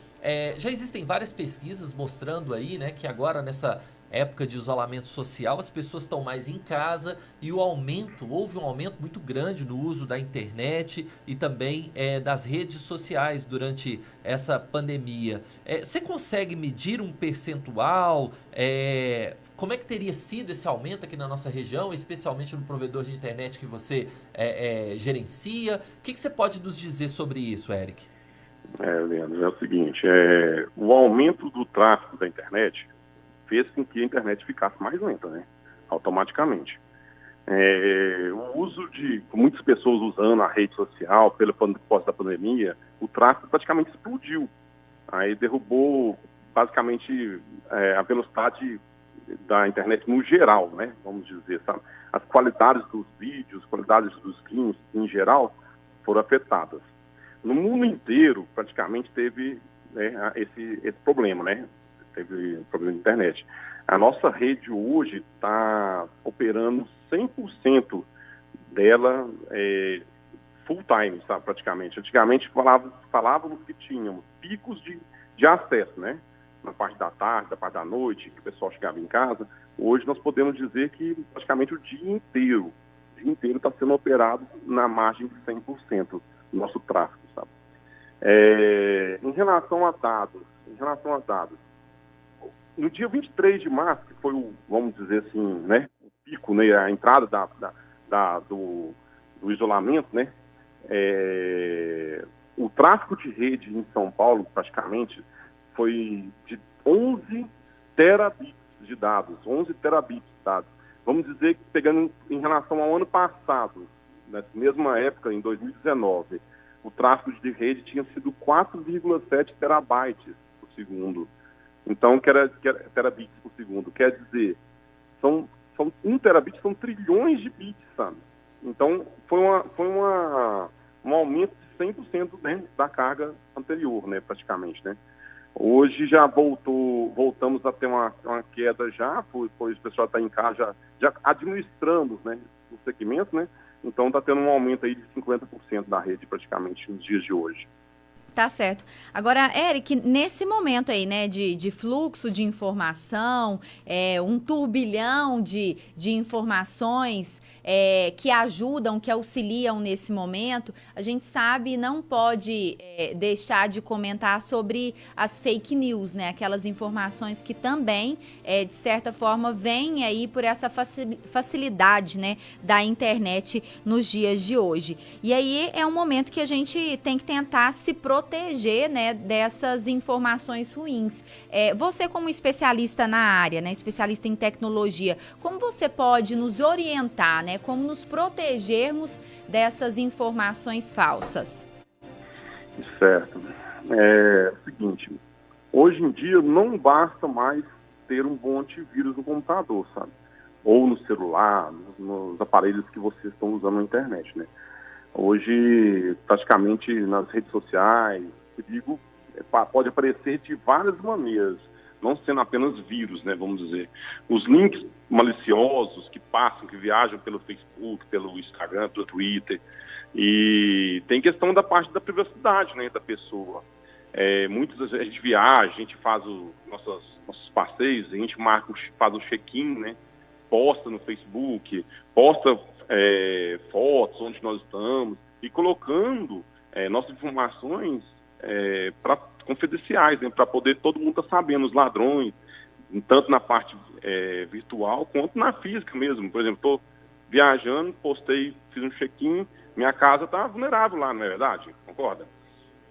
Já existem várias pesquisas mostrando aí, né, que agora nessa época de isolamento social, as pessoas estão mais em casa e houve um aumento muito grande no uso da internet e também das redes sociais durante essa pandemia. Você consegue medir um percentual, como é que teria sido esse aumento aqui na nossa região, especialmente no provedor de internet que você gerencia? O que você pode nos dizer sobre isso, Eric? Leandro, é o seguinte, o aumento do tráfego da internet fez com que a internet ficasse mais lenta, né? Automaticamente. O uso com muitas pessoas usando a rede social pós da pandemia, o tráfego praticamente explodiu. Aí derrubou basicamente a velocidade da internet no geral, né? Vamos dizer, sabe? As qualidades dos vídeos, qualidades dos streams em geral foram afetadas. No mundo inteiro praticamente teve, né, esse problema, né? Teve problema de internet. A nossa rede hoje está operando 100% dela full time, sabe, praticamente. Antigamente falávamos que tínhamos picos de acesso, né? Na parte da tarde, da parte da noite, que o pessoal chegava em casa. Hoje nós podemos dizer que praticamente o dia inteiro está sendo operado na margem de 100% do nosso tráfego, sabe? Em relação a dados, no dia 23 de março, que foi vamos dizer assim, né, o pico, né, a entrada do isolamento, né, o tráfego de rede em São Paulo, praticamente, foi de 11 terabits de dados, 11 terabits de dados. Vamos dizer que, pegando em relação ao ano passado, nessa mesma época, em 2019, o tráfego de rede tinha sido 4,7 terabytes por segundo. Então, que era terabits por segundo. Quer dizer, 1 terabit são trilhões de bits, sabe? Então, foi um aumento de 100%, né, da carga anterior, né, praticamente, né? Hoje já voltamos a ter uma queda já, pois o pessoal está em casa já administrando, né, o segmento, né? Então está tendo um aumento aí de 50% da rede praticamente nos dias de hoje. Tá certo. Agora, Eric, nesse momento aí, né, de fluxo de informação, um turbilhão de informações que ajudam, que auxiliam nesse momento, a gente sabe, não pode deixar de comentar sobre as fake news, né, aquelas informações que também, de certa forma, vêm aí por essa facilidade, né, da internet nos dias de hoje. E aí é um momento que a gente tem que tentar se proteger, né, dessas informações ruins. Você, como especialista na área, né, especialista em tecnologia, como você pode nos orientar, né, como nos protegermos dessas informações falsas? Certo. É o seguinte, hoje em dia não basta mais ter um bom antivírus no computador, sabe? Ou no celular, nos aparelhos que vocês estão usando na internet, né? Hoje, praticamente nas redes sociais, o perigo pode aparecer de várias maneiras, não sendo apenas vírus, né, vamos dizer. Os links maliciosos que passam, que viajam pelo Facebook, pelo Instagram, pelo Twitter, e tem questão da parte da privacidade, né, da pessoa. Muitas vezes a gente viaja, a gente faz nossos passeios, a gente faz o check-in, né, posta no Facebook, posta fotos onde nós estamos e colocando nossas informações confidenciais, né, para poder todo mundo estar sabendo, os ladrões, tanto na parte virtual quanto na física mesmo. Por exemplo, estou viajando, fiz um check-in, minha casa está vulnerável lá, não é verdade? Concorda?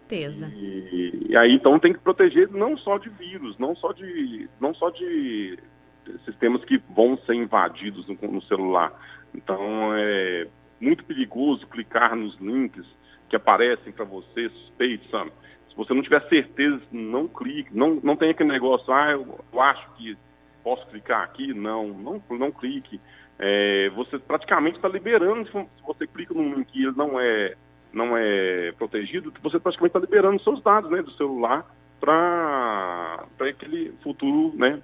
Certeza. E aí, então, tem que proteger não só de vírus, não só de sistemas que vão ser invadidos no celular. Então, é muito perigoso clicar nos links que aparecem para você, suspeitos, sabe? Se você não tiver certeza, não clique, não tem aquele negócio, eu acho que posso clicar aqui, não clique. Você praticamente está liberando, se você clica num link e ele não é protegido, você praticamente está liberando seus dados, né, do celular para aquele futuro, né,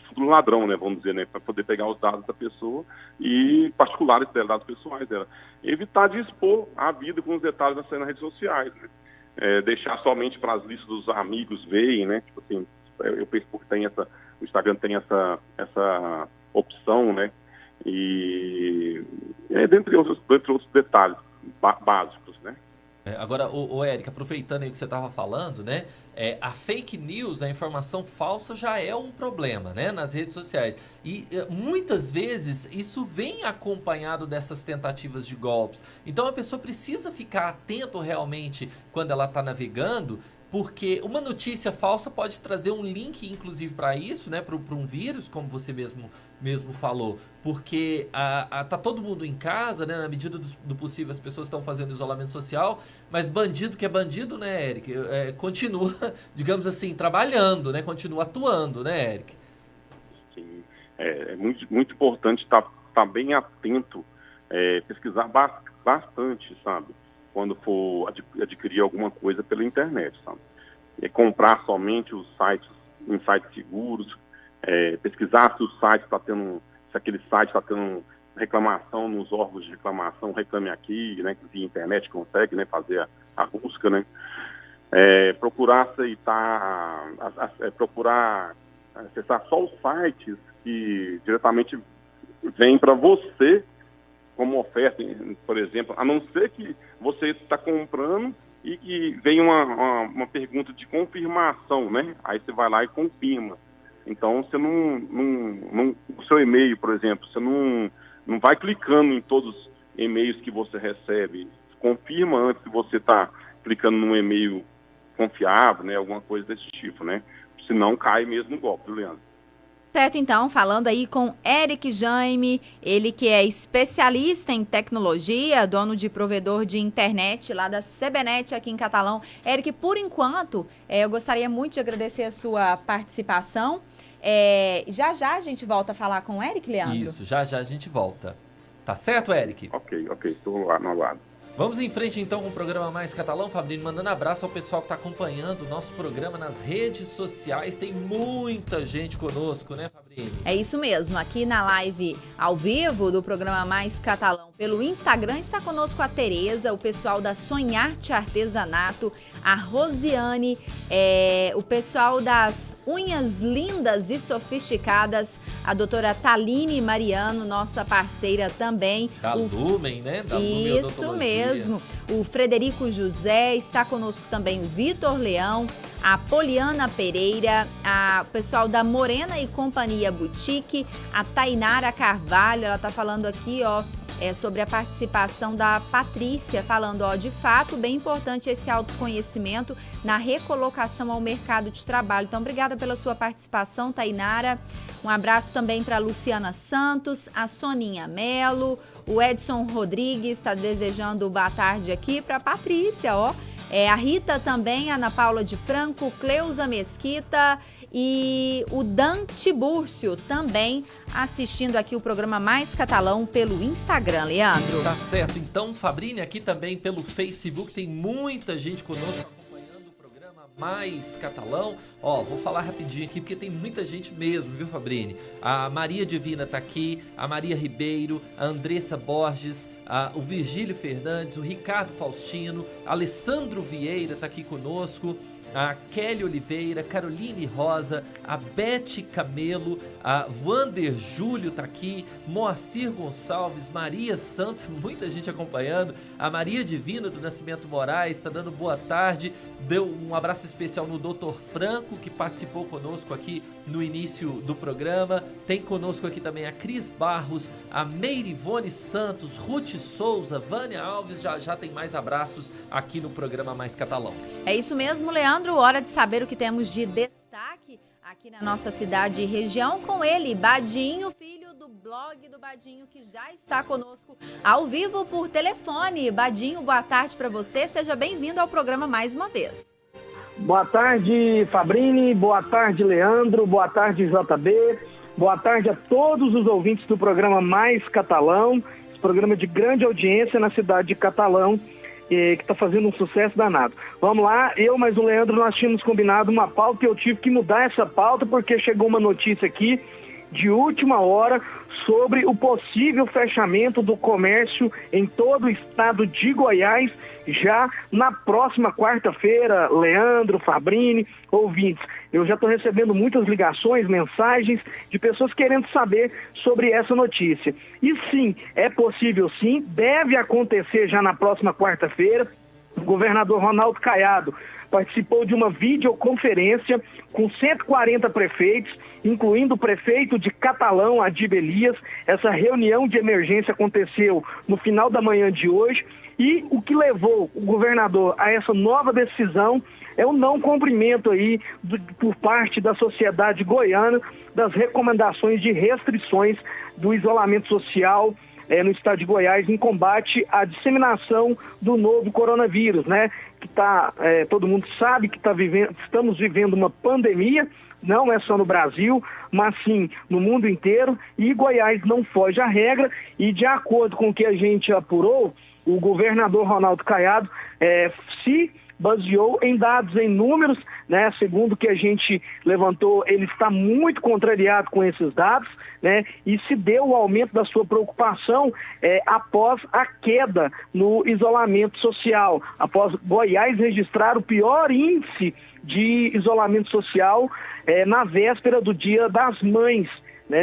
futuro ladrão, né, vamos dizer, né, para poder pegar os dados da pessoa e particulares dela, dados pessoais dela. Evitar de expor a vida com os detalhes nas redes sociais, né. Deixar somente para as listas dos amigos verem, né, tipo assim, o Facebook tem o Instagram tem essa opção, né, e dentre outros detalhes básicos, né. Agora, o Éric, aproveitando aí o que você estava falando, né? A fake news, a informação falsa já é um problema, né? Nas redes sociais. E muitas vezes isso vem acompanhado dessas tentativas de golpes. Então a pessoa precisa ficar atento realmente quando ela está navegando, porque uma notícia falsa pode trazer um link, inclusive, para isso, né? Para um vírus, como você mesmo falou. Porque tá todo mundo em casa, né? Na medida do possível, as pessoas estão fazendo isolamento social, mas bandido que é bandido, né, Éric? Continua, digamos assim, trabalhando, né? Continua atuando, né, Éric? Sim, é muito importante estar bem atento, pesquisar bastante, sabe? Quando for adquirir alguma coisa pela internet, sabe? Comprar somente os sites em sites seguros, pesquisar se o site se aquele site está tendo reclamação nos órgãos de reclamação, reclame aqui, né? Que via internet consegue, né? Fazer a busca, né? Procurar aceitar, procurar acessar só os sites que diretamente vêm para você como oferta, por exemplo, a não ser que você está comprando e que vem uma pergunta de confirmação, né? Aí você vai lá e confirma. Então, você o seu e-mail, por exemplo, você não vai clicando em todos os e-mails que você recebe. Confirma antes que você está clicando num e-mail confiável, né? Alguma coisa desse tipo, né? Senão cai mesmo no golpe, Leandro. Certo, então, falando aí com Éric Jaime, ele que é especialista em tecnologia, dono de provedor de internet lá da CBNet aqui em Catalão. Éric, por enquanto, eu gostaria muito de agradecer a sua participação. Já a gente volta a falar com o Éric, Leandro? Isso, já a gente volta. Tá certo, Éric? Ok, estou lá no aguardo. Vamos em frente então com o programa Mais Catalão, Fabrício, mandando abraço ao pessoal que está acompanhando o nosso programa nas redes sociais. Tem muita gente conosco, né, Fabrício? É isso mesmo, aqui na live ao vivo do programa Mais Catalão pelo Instagram está conosco a Tereza, o pessoal da Sonharte Artesanato, a Rosiane, o pessoal das Unhas Lindas e Sofisticadas, a doutora Taline Mariano, nossa parceira também. Da Lumen, né? Da Lumen Isso mesmo. O Frederico José, está conosco também o Vitor Leão, a Poliana Pereira, o pessoal da Morena e Companhia Boutique, a Tainara Carvalho, ela está falando aqui, sobre a participação da Patrícia, falando, de fato, bem importante esse autoconhecimento na recolocação ao mercado de trabalho. Então, obrigada pela sua participação, Tainara. Um abraço também para a Luciana Santos, a Soninha Melo, o Edson Rodrigues está desejando boa tarde aqui para a Patrícia, a Rita também, a Ana Paula de Franco, Cleusa Mesquita e o Dan Tibúrcio também assistindo aqui o programa Mais Catalão pelo Instagram, Leandro. Tá certo. Então, Fabrini, aqui também pelo Facebook, tem muita gente conosco acompanhando o programa Mais Catalão. Vou falar rapidinho aqui, porque tem muita gente mesmo, viu, Fabrini? A Maria Divina tá aqui, a Maria Ribeiro, a Andressa Borges, o Virgílio Fernandes, o Ricardo Faustino, Alessandro Vieira tá aqui conosco, a Kelly Oliveira, Caroline Rosa, a Beth Camelo, a Wander Júlio tá aqui, Moacir Gonçalves, Maria Santos, muita gente acompanhando, a Maria Divina do Nascimento Moraes está dando boa tarde, deu um abraço especial no Dr. Franco, que participou conosco aqui no início do programa, tem conosco aqui também a Cris Barros, a Meirivone Santos, Ruth Souza, Vânia Alves, já tem mais abraços aqui no programa Mais Catalão. É isso mesmo, Leandro. Hora de saber o que temos de destaque aqui na nossa cidade e região com ele, Badinho, filho do blog do Badinho, que já está conosco ao vivo por telefone. Badinho, boa tarde para você, seja bem-vindo ao programa mais uma vez. Boa tarde, Fabrini, boa tarde, Leandro, boa tarde, JB, boa tarde a todos os ouvintes do programa Mais Catalão, esse programa de grande audiência na cidade de Catalão, que está fazendo um sucesso danado. Vamos lá, eu mais o Leandro, nós tínhamos combinado uma pauta e eu tive que mudar essa pauta porque chegou uma notícia aqui de última hora sobre o possível fechamento do comércio em todo o estado de Goiás já na próxima quarta-feira. Leandro, Fabrini, ouvintes, eu já estou recebendo muitas ligações, mensagens de pessoas querendo saber sobre essa notícia. E sim, é possível sim, deve acontecer já na próxima quarta-feira. o governador Ronaldo Caiado participou de uma videoconferência com 140 prefeitos, incluindo o prefeito de Catalão, Adib Elias. Essa reunião de emergência aconteceu no final da manhã de hoje, e o que levou o governador a essa nova decisão é o não cumprimento aí por parte da sociedade goiana das recomendações de restrições do isolamento social no estado de Goiás em combate à disseminação do novo coronavírus, né? Que todo mundo sabe que estamos vivendo uma pandemia, não é só no Brasil, mas sim no mundo inteiro, e Goiás não foge à regra, e de acordo com o que a gente apurou, o governador Ronaldo Caiado se baseou em dados, em números, né? Segundo o que a gente levantou, ele está muito contrariado com esses dados, né? E se deu o aumento da sua preocupação após a queda no isolamento social, após Goiás registrar o pior índice de isolamento social na véspera do Dia das Mães.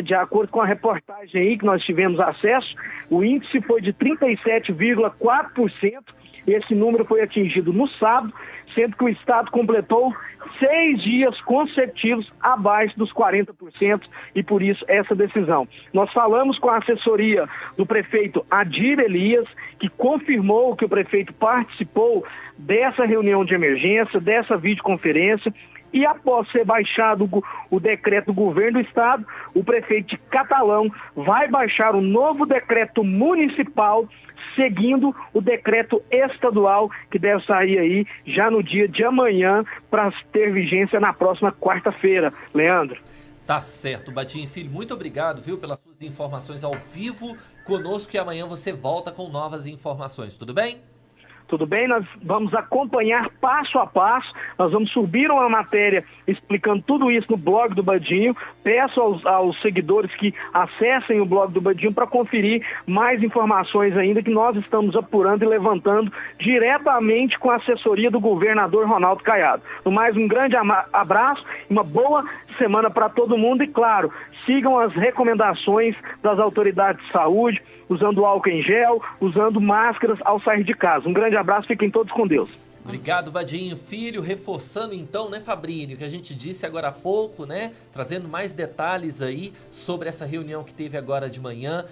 De acordo com a reportagem aí que nós tivemos acesso, o índice foi de 37,4%, e esse número foi atingido no sábado, sendo que o estado completou 6 dias consecutivos abaixo dos 40%, e por isso essa decisão. Nós falamos com a assessoria do prefeito Adib Elias, que confirmou que o prefeito participou dessa reunião de emergência, dessa videoconferência, e após ser baixado o decreto do governo do estado, o prefeito de Catalão vai baixar um novo decreto municipal, seguindo o decreto estadual, que deve sair aí já no dia de amanhã, para ter vigência na próxima quarta-feira. Leandro. Tá certo, Badinho Filho, muito obrigado, viu, pelas suas informações ao vivo conosco, e amanhã você volta com novas informações, tudo bem? Tudo bem? Nós vamos acompanhar passo a passo, nós vamos subir uma matéria explicando tudo isso no blog do Badinho. Peço aos seguidores que acessem o blog do Badinho para conferir mais informações ainda que nós estamos apurando e levantando diretamente com a assessoria do governador Ronaldo Caiado. No mais, um grande abraço, uma boa semana para todo mundo e, claro, sigam as recomendações das autoridades de saúde, usando álcool em gel, usando máscaras ao sair de casa. Um grande abraço, fiquem todos com Deus. Obrigado, Badinho Filho. Reforçando então, né, Fabrício, que a gente disse agora há pouco, né, trazendo mais detalhes aí sobre essa reunião que teve agora de manhã,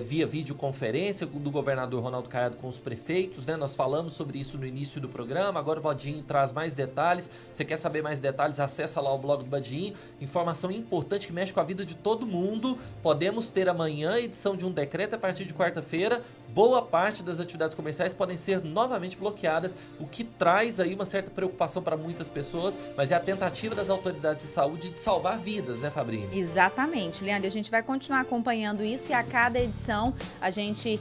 via videoconferência do governador Ronaldo Caiado com os prefeitos, né, nós falamos sobre isso no início do programa, agora o Badinho traz mais detalhes. Você quer saber mais detalhes? Acessa lá o blog do Badinho, informação importante que mexe com a vida de todo mundo. Podemos ter amanhã a edição de um decreto a partir de quarta-feira. Boa parte das atividades comerciais podem ser novamente bloqueadas, o que traz aí uma certa preocupação para muitas pessoas, mas é a tentativa das autoridades de saúde de salvar vidas, né, Fabrício? Exatamente, Leandro. A gente vai continuar acompanhando isso e a cada edição a gente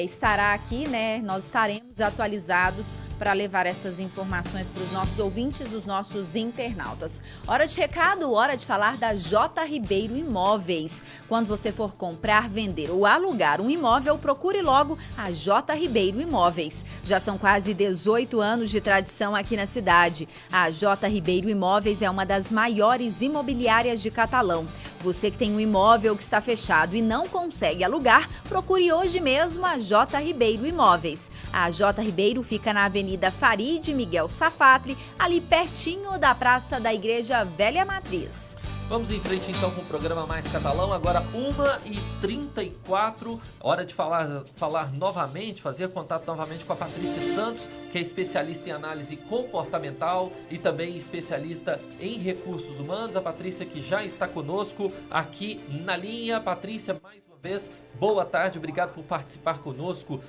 estará aqui, né? Nós estaremos atualizados para levar essas informações para os nossos ouvintes, os nossos internautas. Hora de recado, hora de falar da J. Ribeiro Imóveis. Quando você for comprar, vender ou alugar um imóvel, procure logo a J. Ribeiro Imóveis. Já são quase 18 anos de tradição aqui na cidade. A J. Ribeiro Imóveis é uma das maiores imobiliárias de Catalão. Você que tem um imóvel que está fechado e não consegue alugar, procure hoje mesmo a J. Ribeiro Imóveis. A J. Ribeiro fica na Avenida Farid Miguel Safatli, ali pertinho da Praça da Igreja Velha Matriz. Vamos em frente então com o programa Mais Catalão, agora 1h34, hora de falar novamente, fazer contato novamente com a Patrícia Santos, que é especialista em análise comportamental e também especialista em recursos humanos. A Patrícia que já está conosco aqui na linha. Patrícia, mais uma vez, boa tarde, obrigado por participar conosco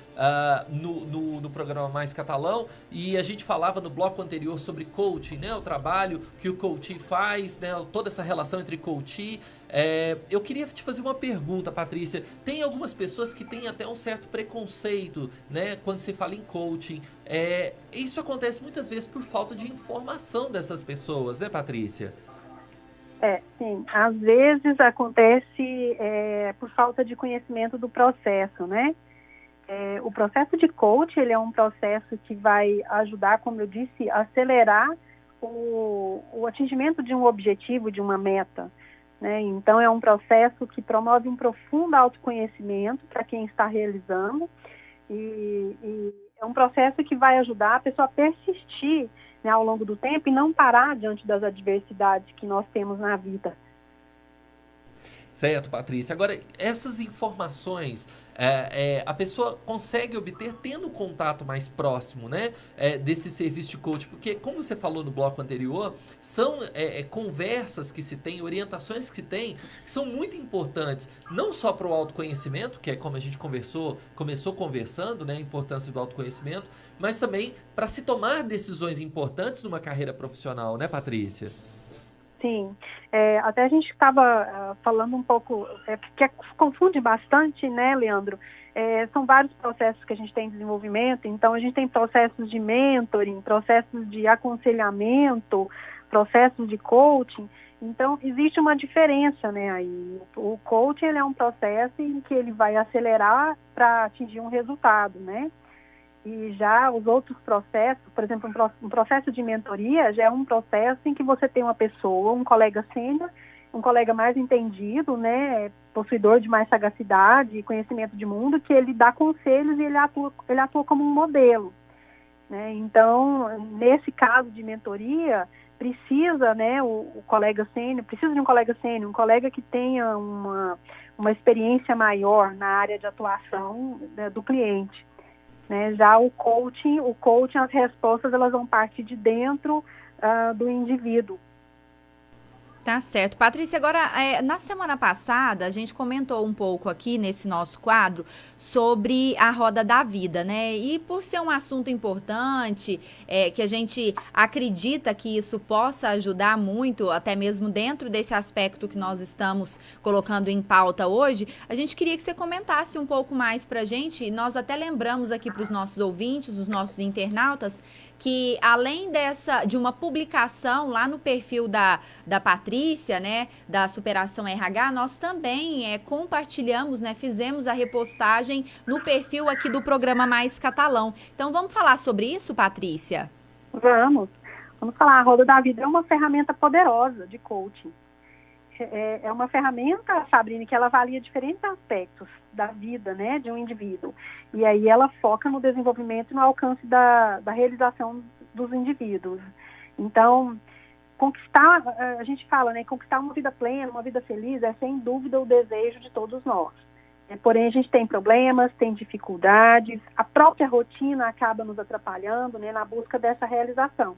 no programa Mais Catalão. E a gente falava no bloco anterior sobre coaching, né? O trabalho que o coaching faz, né? Toda essa relação entre coaching. Eu queria te fazer uma pergunta, Patrícia. Tem algumas pessoas que têm até um certo preconceito, né? Quando se fala em coaching. Isso acontece muitas vezes por falta de informação dessas pessoas, né, Patrícia? Sim. Às vezes acontece por falta de conhecimento do processo, né? O processo de coaching, ele é um processo que vai ajudar, como eu disse, a acelerar o atingimento de um objetivo, de uma meta, né? Então, é um processo que promove um profundo autoconhecimento para quem está realizando e É um processo que vai ajudar a pessoa a persistir, né, ao longo do tempo e não parar diante das adversidades que nós temos na vida. Certo, Patrícia. Agora, essas informações a pessoa consegue obter tendo um contato mais próximo, né, desse serviço de coach, porque, como você falou no bloco anterior, são conversas que se tem, orientações que se tem, que são muito importantes, não só para o autoconhecimento, que é como a gente começou conversando, né, a importância do autoconhecimento, mas também para se tomar decisões importantes numa carreira profissional, né, Patrícia? Sim, até a gente estava falando um pouco, que confunde bastante, né, Leandro? São vários processos que a gente tem em desenvolvimento, então a gente tem processos de mentoring, processos de aconselhamento, processos de coaching, então existe uma diferença, né, aí. O coaching, ele é um processo em que ele vai acelerar para atingir um resultado, né? E já os outros processos, por exemplo, um processo de mentoria já é um processo em que você tem uma pessoa, um colega sênior, um colega mais entendido, né, possuidor de mais sagacidade e conhecimento de mundo, que ele dá conselhos e ele atua como um modelo, né? Então, nesse caso de mentoria, precisa, né, o colega sênior, precisa de um colega sênior, um colega que tenha uma experiência maior na área de atuação, né, do cliente. Né? Já o coaching, as respostas elas vão partir de dentro do indivíduo. Tá certo. Patrícia, agora, na semana passada, a gente comentou um pouco aqui nesse nosso quadro sobre a roda da vida, né? E por ser um assunto importante, que a gente acredita que isso possa ajudar muito, até mesmo dentro desse aspecto que nós estamos colocando em pauta hoje, a gente queria que você comentasse um pouco mais pra gente. Nós até lembramos aqui para os nossos ouvintes, os nossos internautas, que além de uma publicação lá no perfil da Patrícia, né, da Superação RH, nós também compartilhamos, né, fizemos a repostagem no perfil aqui do programa Mais Catalão. Então, vamos falar sobre isso, Patrícia? Vamos falar. A Roda da Vida é uma ferramenta poderosa de coaching. É uma ferramenta, Sabrina, que ela avalia diferentes aspectos da vida, né, de um indivíduo. E aí ela foca no desenvolvimento e no alcance da realização dos indivíduos. Então, conquistar, a gente fala, né, conquistar uma vida plena, uma vida feliz, é sem dúvida o desejo de todos nós. Porém, a gente tem problemas, tem dificuldades, a própria rotina acaba nos atrapalhando, né, na busca dessa realização.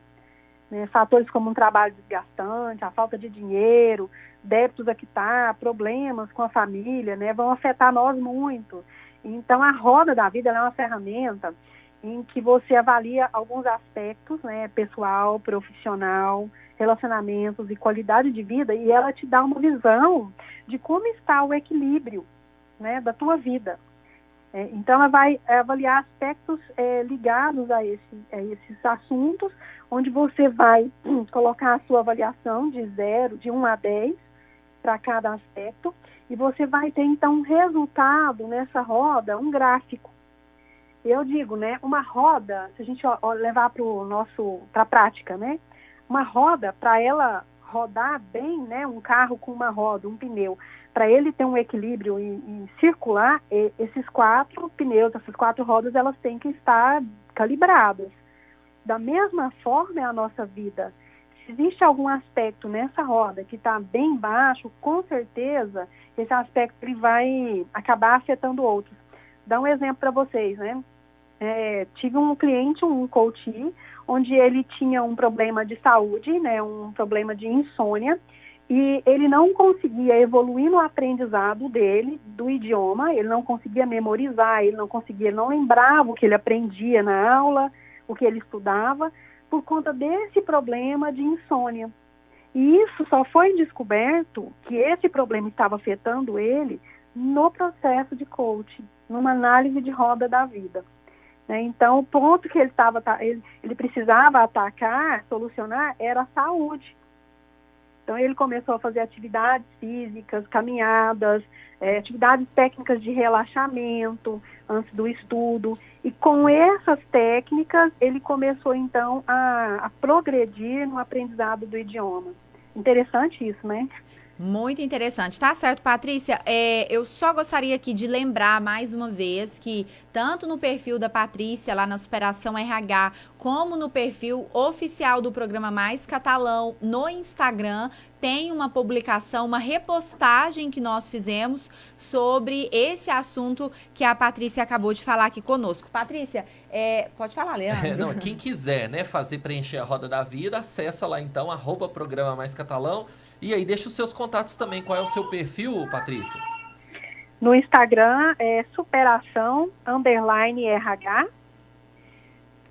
Fatores como um trabalho desgastante, a falta de dinheiro, débitos a quitar, problemas com a família, né, vão afetar nós muito. Então, a roda da vida ela é uma ferramenta em que você avalia alguns aspectos, né, pessoal, profissional, relacionamentos e qualidade de vida, e ela te dá uma visão de como está o equilíbrio, né, da tua vida. Então, ela vai avaliar aspectos ligados a esses assuntos, onde você vai colocar a sua avaliação de 1 a 10 para cada aspecto, e você vai ter, então, um resultado nessa roda, um gráfico. Eu digo, né, uma roda, se a gente levar para a prática, né, uma roda, para ela rodar bem, né, um carro com uma roda, um pneu, para ele ter um equilíbrio e circular, esses 4 pneus, essas 4 rodas, elas têm que estar calibradas. Da mesma forma é a nossa vida. Se existe algum aspecto nessa roda que está bem baixo, com certeza esse aspecto ele vai acabar afetando outros. Dá um exemplo para vocês, né? Tive um cliente, um coach, onde ele tinha um problema de saúde, né? Um problema de insônia, e ele não conseguia evoluir no aprendizado dele, do idioma, ele não conseguia memorizar, ele não lembrava o que ele aprendia na aula, o que ele estudava, por conta desse problema de insônia. E isso só foi descoberto que esse problema estava afetando ele no processo de coaching, numa análise de roda da vida. Então, o ponto que ele precisava atacar, solucionar, era a saúde. Então, ele começou a fazer atividades físicas, caminhadas, atividades técnicas de relaxamento antes do estudo. E com essas técnicas, ele começou, então, a progredir no aprendizado do idioma. Interessante isso, né? Muito interessante. Tá certo, Patrícia. Eu só gostaria aqui de lembrar mais uma vez que tanto no perfil da Patrícia, lá na Superação RH, como no perfil oficial do programa Mais Catalão, no Instagram, tem uma publicação, uma repostagem que nós fizemos sobre esse assunto que a Patrícia acabou de falar aqui conosco. Patrícia, pode falar, Leandro. Não, quem quiser, né, preencher a roda da vida, acessa lá então, @programa Mais Catalão. E aí, deixa os seus contatos também. Qual é o seu perfil, Patrícia? No Instagram é superação_RH.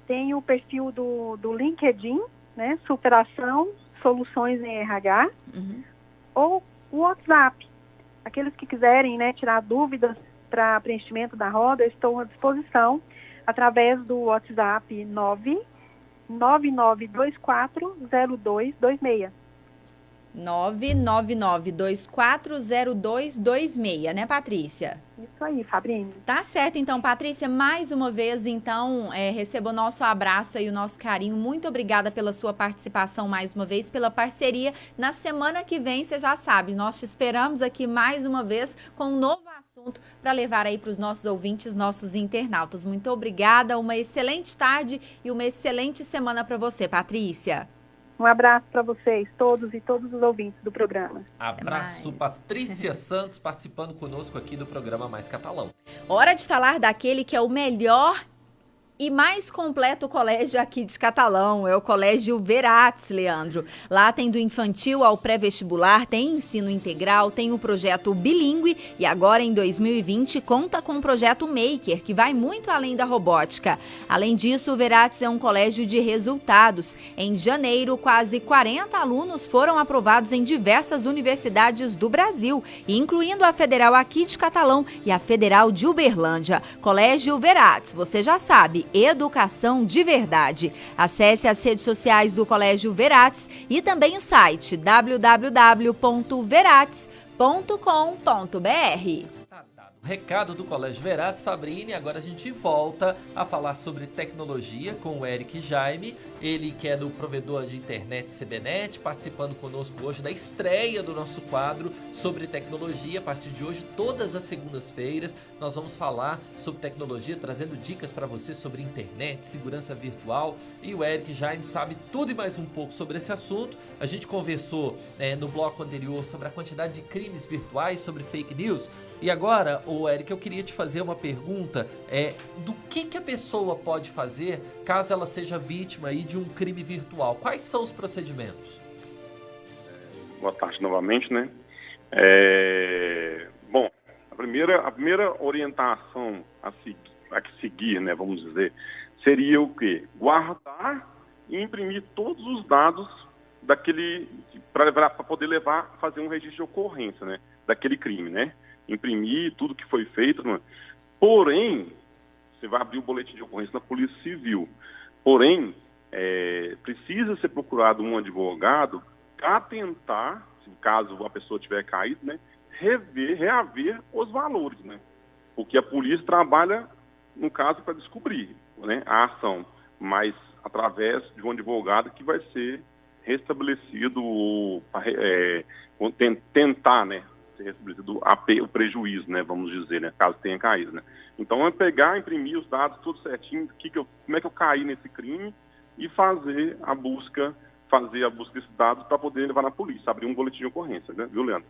Tem o perfil do LinkedIn, né? Superação Soluções em RH. Ou o WhatsApp. Aqueles que quiserem, né, tirar dúvidas para preenchimento da roda, eu estou à disposição através do WhatsApp 999240226. 999240226, né, Patrícia? Isso aí, Fabrini. Tá certo, então, Patrícia, mais uma vez, então, receba o nosso abraço aí, o nosso carinho. Muito obrigada pela sua participação mais uma vez, pela parceria. Na semana que vem, você já sabe, nós te esperamos aqui mais uma vez com um novo assunto para levar aí para os nossos ouvintes, nossos internautas. Muito obrigada, uma excelente tarde e uma excelente semana para você, Patrícia. Um abraço para vocês, todos e todos os ouvintes do programa. Abraço, Patrícia Santos, participando conosco aqui do programa Mais Catalão. Hora de falar daquele que é o melhor e mais completo colégio aqui de Catalão, é o Colégio Veratis, Leandro. Lá tem do infantil ao pré-vestibular, tem ensino integral, tem o projeto bilíngue e agora em 2020 conta com o projeto Maker, que vai muito além da robótica. Além disso, o Veratis é um colégio de resultados. Em janeiro, quase 40 alunos foram aprovados em diversas universidades do Brasil, incluindo a Federal aqui de Catalão e a Federal de Uberlândia. Colégio Veratis, você já sabe, educação de verdade. Acesse as redes sociais do Colégio Veratis e também o site www.veratis.com.br. Recado do Colégio Veratis, Fabrini. Agora a gente volta a falar sobre tecnologia com o Eric Jaime, ele que é do provedor de internet CBNet, participando conosco hoje da estreia do nosso quadro sobre tecnologia. A partir de hoje, todas as segundas-feiras, nós vamos falar sobre tecnologia, trazendo dicas para você sobre internet, segurança virtual, e o Eric Jaime sabe tudo e mais um pouco sobre esse assunto. A gente conversou no bloco anterior sobre a quantidade de crimes virtuais, sobre fake news. E agora, Eric, eu queria te fazer uma pergunta, do que a pessoa pode fazer caso ela seja vítima aí de um crime virtual? Quais são os procedimentos? Boa tarde novamente, né? Bom, a primeira orientação a seguir, né, vamos dizer, seria o quê? Guardar e imprimir todos os dados daquele, para poder fazer um registro de ocorrência, né, daquele crime, né? Imprimir tudo que foi feito, né? Porém, você vai abrir o boletim de ocorrência na Polícia Civil. Porém, precisa ser procurado um advogado para tentar, caso a pessoa tiver caído, né, reaver os valores, né? Porque a polícia trabalha, no caso, para descobrir, né, a ação, mas através de um advogado que vai ser restabelecido, tentar, né, restabelecido o prejuízo, né, vamos dizer, né, caso tenha caído, né. Então é pegar, imprimir os dados tudo certinho, como é que eu caí nesse crime e fazer a busca desses dados para poder levar na polícia, abrir um boletim de ocorrência, né, viu, Leandro?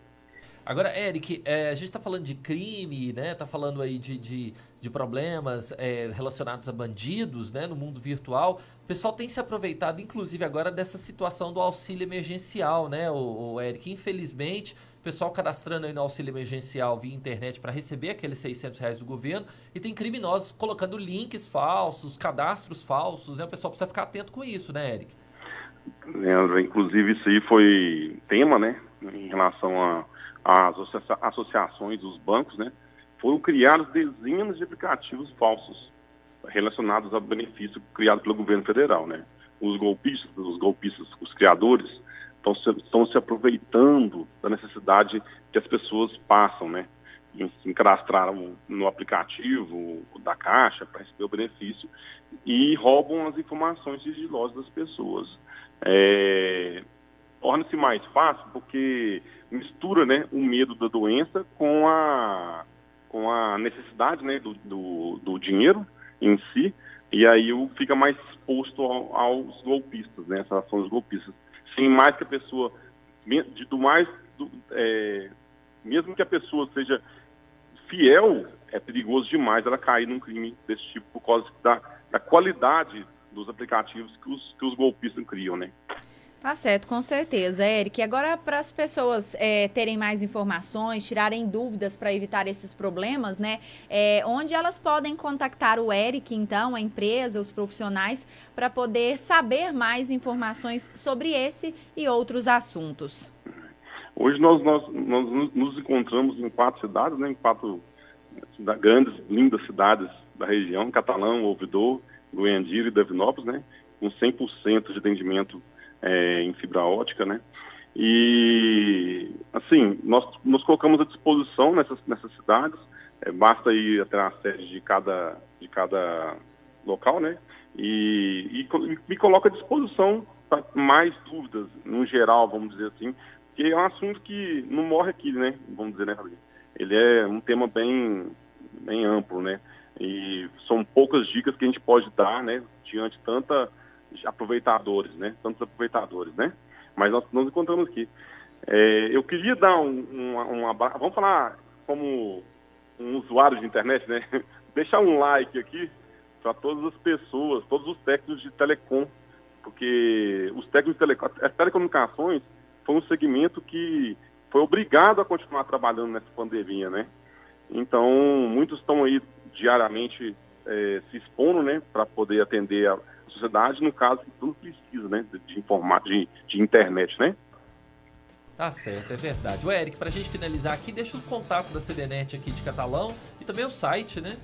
Agora, Eric, a gente está falando de crime, né? Está falando aí de problemas relacionados a bandidos, né? No mundo virtual. O pessoal tem se aproveitado, inclusive, agora dessa situação do auxílio emergencial, né, o Eric? Infelizmente, o pessoal cadastrando aí no auxílio emergencial via internet para receber aqueles R$600 do governo, e tem criminosos colocando links falsos, cadastros falsos, né? O pessoal precisa ficar atento com isso, né, Eric? Leandro, inclusive isso aí foi tema, né, em relação às associações dos bancos, né? Foram criados dezenas de aplicativos falsos relacionados a benefício criado pelo governo federal, né? Os golpistas, os criadores, estão se aproveitando da necessidade que as pessoas passam, né? Se cadastraram no aplicativo da Caixa para receber o benefício e roubam as informações sigilosas das pessoas. torna-se mais fácil porque mistura, né, o medo da doença com a necessidade, né, do dinheiro em si, e aí fica mais exposto aos golpistas, né, essas ações golpistas. Sem mais que a pessoa, mesmo que a pessoa seja fiel, é perigoso demais ela cair num crime desse tipo por causa da qualidade dos aplicativos que os golpistas criam, né? Tá certo, com certeza, Eric. Agora, para as pessoas terem mais informações, tirarem dúvidas para evitar esses problemas, né? Onde elas podem contactar o Eric, então, a empresa, os profissionais, para poder saber mais informações sobre esse e outros assuntos? Hoje nós nos encontramos em 4 cidades, né? Em 4 grandes, lindas cidades da região: Catalão, Ouvidor, Goiandira e Divinópolis, né? Com 100% de atendimento em fibra ótica, né? E, assim, nós nos colocamos à disposição nessas cidades, basta ir até a sede de cada local, né? E me coloco à disposição para mais dúvidas, no geral, vamos dizer assim, que é um assunto que não morre aqui, né? Vamos dizer, né, Fabrício? Ele é um tema bem amplo, né? E são poucas dicas que a gente pode dar, né? Diante de tantos aproveitadores, né? Mas nós nos encontramos aqui. Eu queria dar vamos falar como um usuário de internet, né? Deixar um like aqui para todas as pessoas, todos os técnicos de telecom, porque os técnicos de as telecomunicações foi um segmento que foi obrigado a continuar trabalhando nessa pandemia, né? Então, muitos estão aí diariamente se expondo, né, para poder atender a sociedade, no caso que tudo precisa, né, de internet, né? Tá certo, é verdade. O Eric, para a gente finalizar aqui, deixa o contato da CBNet aqui de Catalão e também o site, né?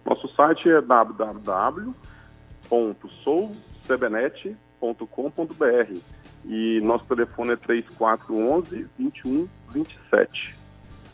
Nosso site é www.soucbnet.com.br e nosso telefone é 3411-2127.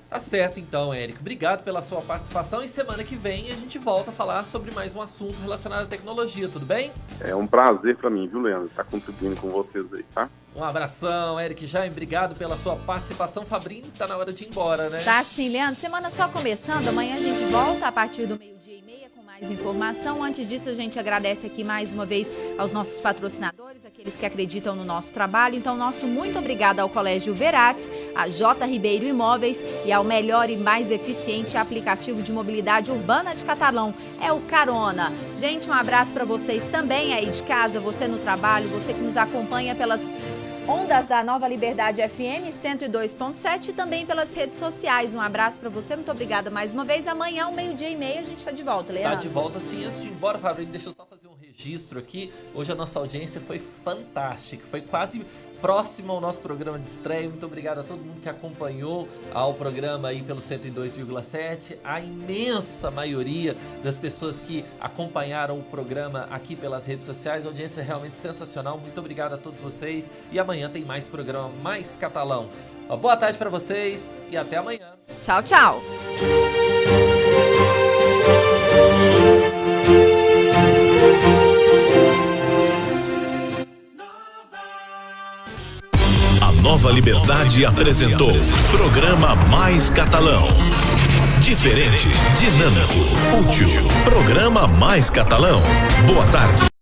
Tá certo então, Eric. Obrigado pela sua participação e semana que vem a gente volta a falar sobre mais um assunto relacionado à tecnologia, tudo bem? É um prazer para mim, viu, Leandro, estar contribuindo com vocês aí, tá? Um abração, Eric Jaime, obrigado pela sua participação. Fabrini, tá na hora de ir embora, né? Tá sim, Leandro. Semana só começando, amanhã a gente volta a partir do 12:30 com mais informação. Antes disso, a gente agradece aqui mais uma vez aos nossos patrocinadores, aqueles que acreditam no nosso trabalho. Então, nosso muito obrigado ao Colégio Verates, a J. Ribeiro Imóveis e ao melhor e mais eficiente aplicativo de mobilidade urbana de Catalão, é o Carona. Gente, um abraço para vocês também aí de casa, você no trabalho, você que nos acompanha pelas ondas da Nova Liberdade FM 102.7 e também pelas redes sociais. Um abraço para você, muito obrigada mais uma vez. Amanhã, 12:30, a gente está de volta, Leandro. Tá de volta sim. Antes de ir embora, Fabrício, deixa eu só fazer um registro aqui. Hoje a nossa audiência foi fantástica, foi quase próximo ao nosso programa de estreia. Muito obrigado a todo mundo que acompanhou ao programa aí pelo 102,7. A imensa maioria das pessoas que acompanharam o programa aqui pelas redes sociais. A audiência é realmente sensacional. Muito obrigado a todos vocês. E amanhã tem mais programa Mais Catalão. Uma boa tarde para vocês e até amanhã. Tchau, tchau. Nova Liberdade apresentou Programa Mais Catalão. Diferente, dinâmico, útil. Programa Mais Catalão. Boa tarde.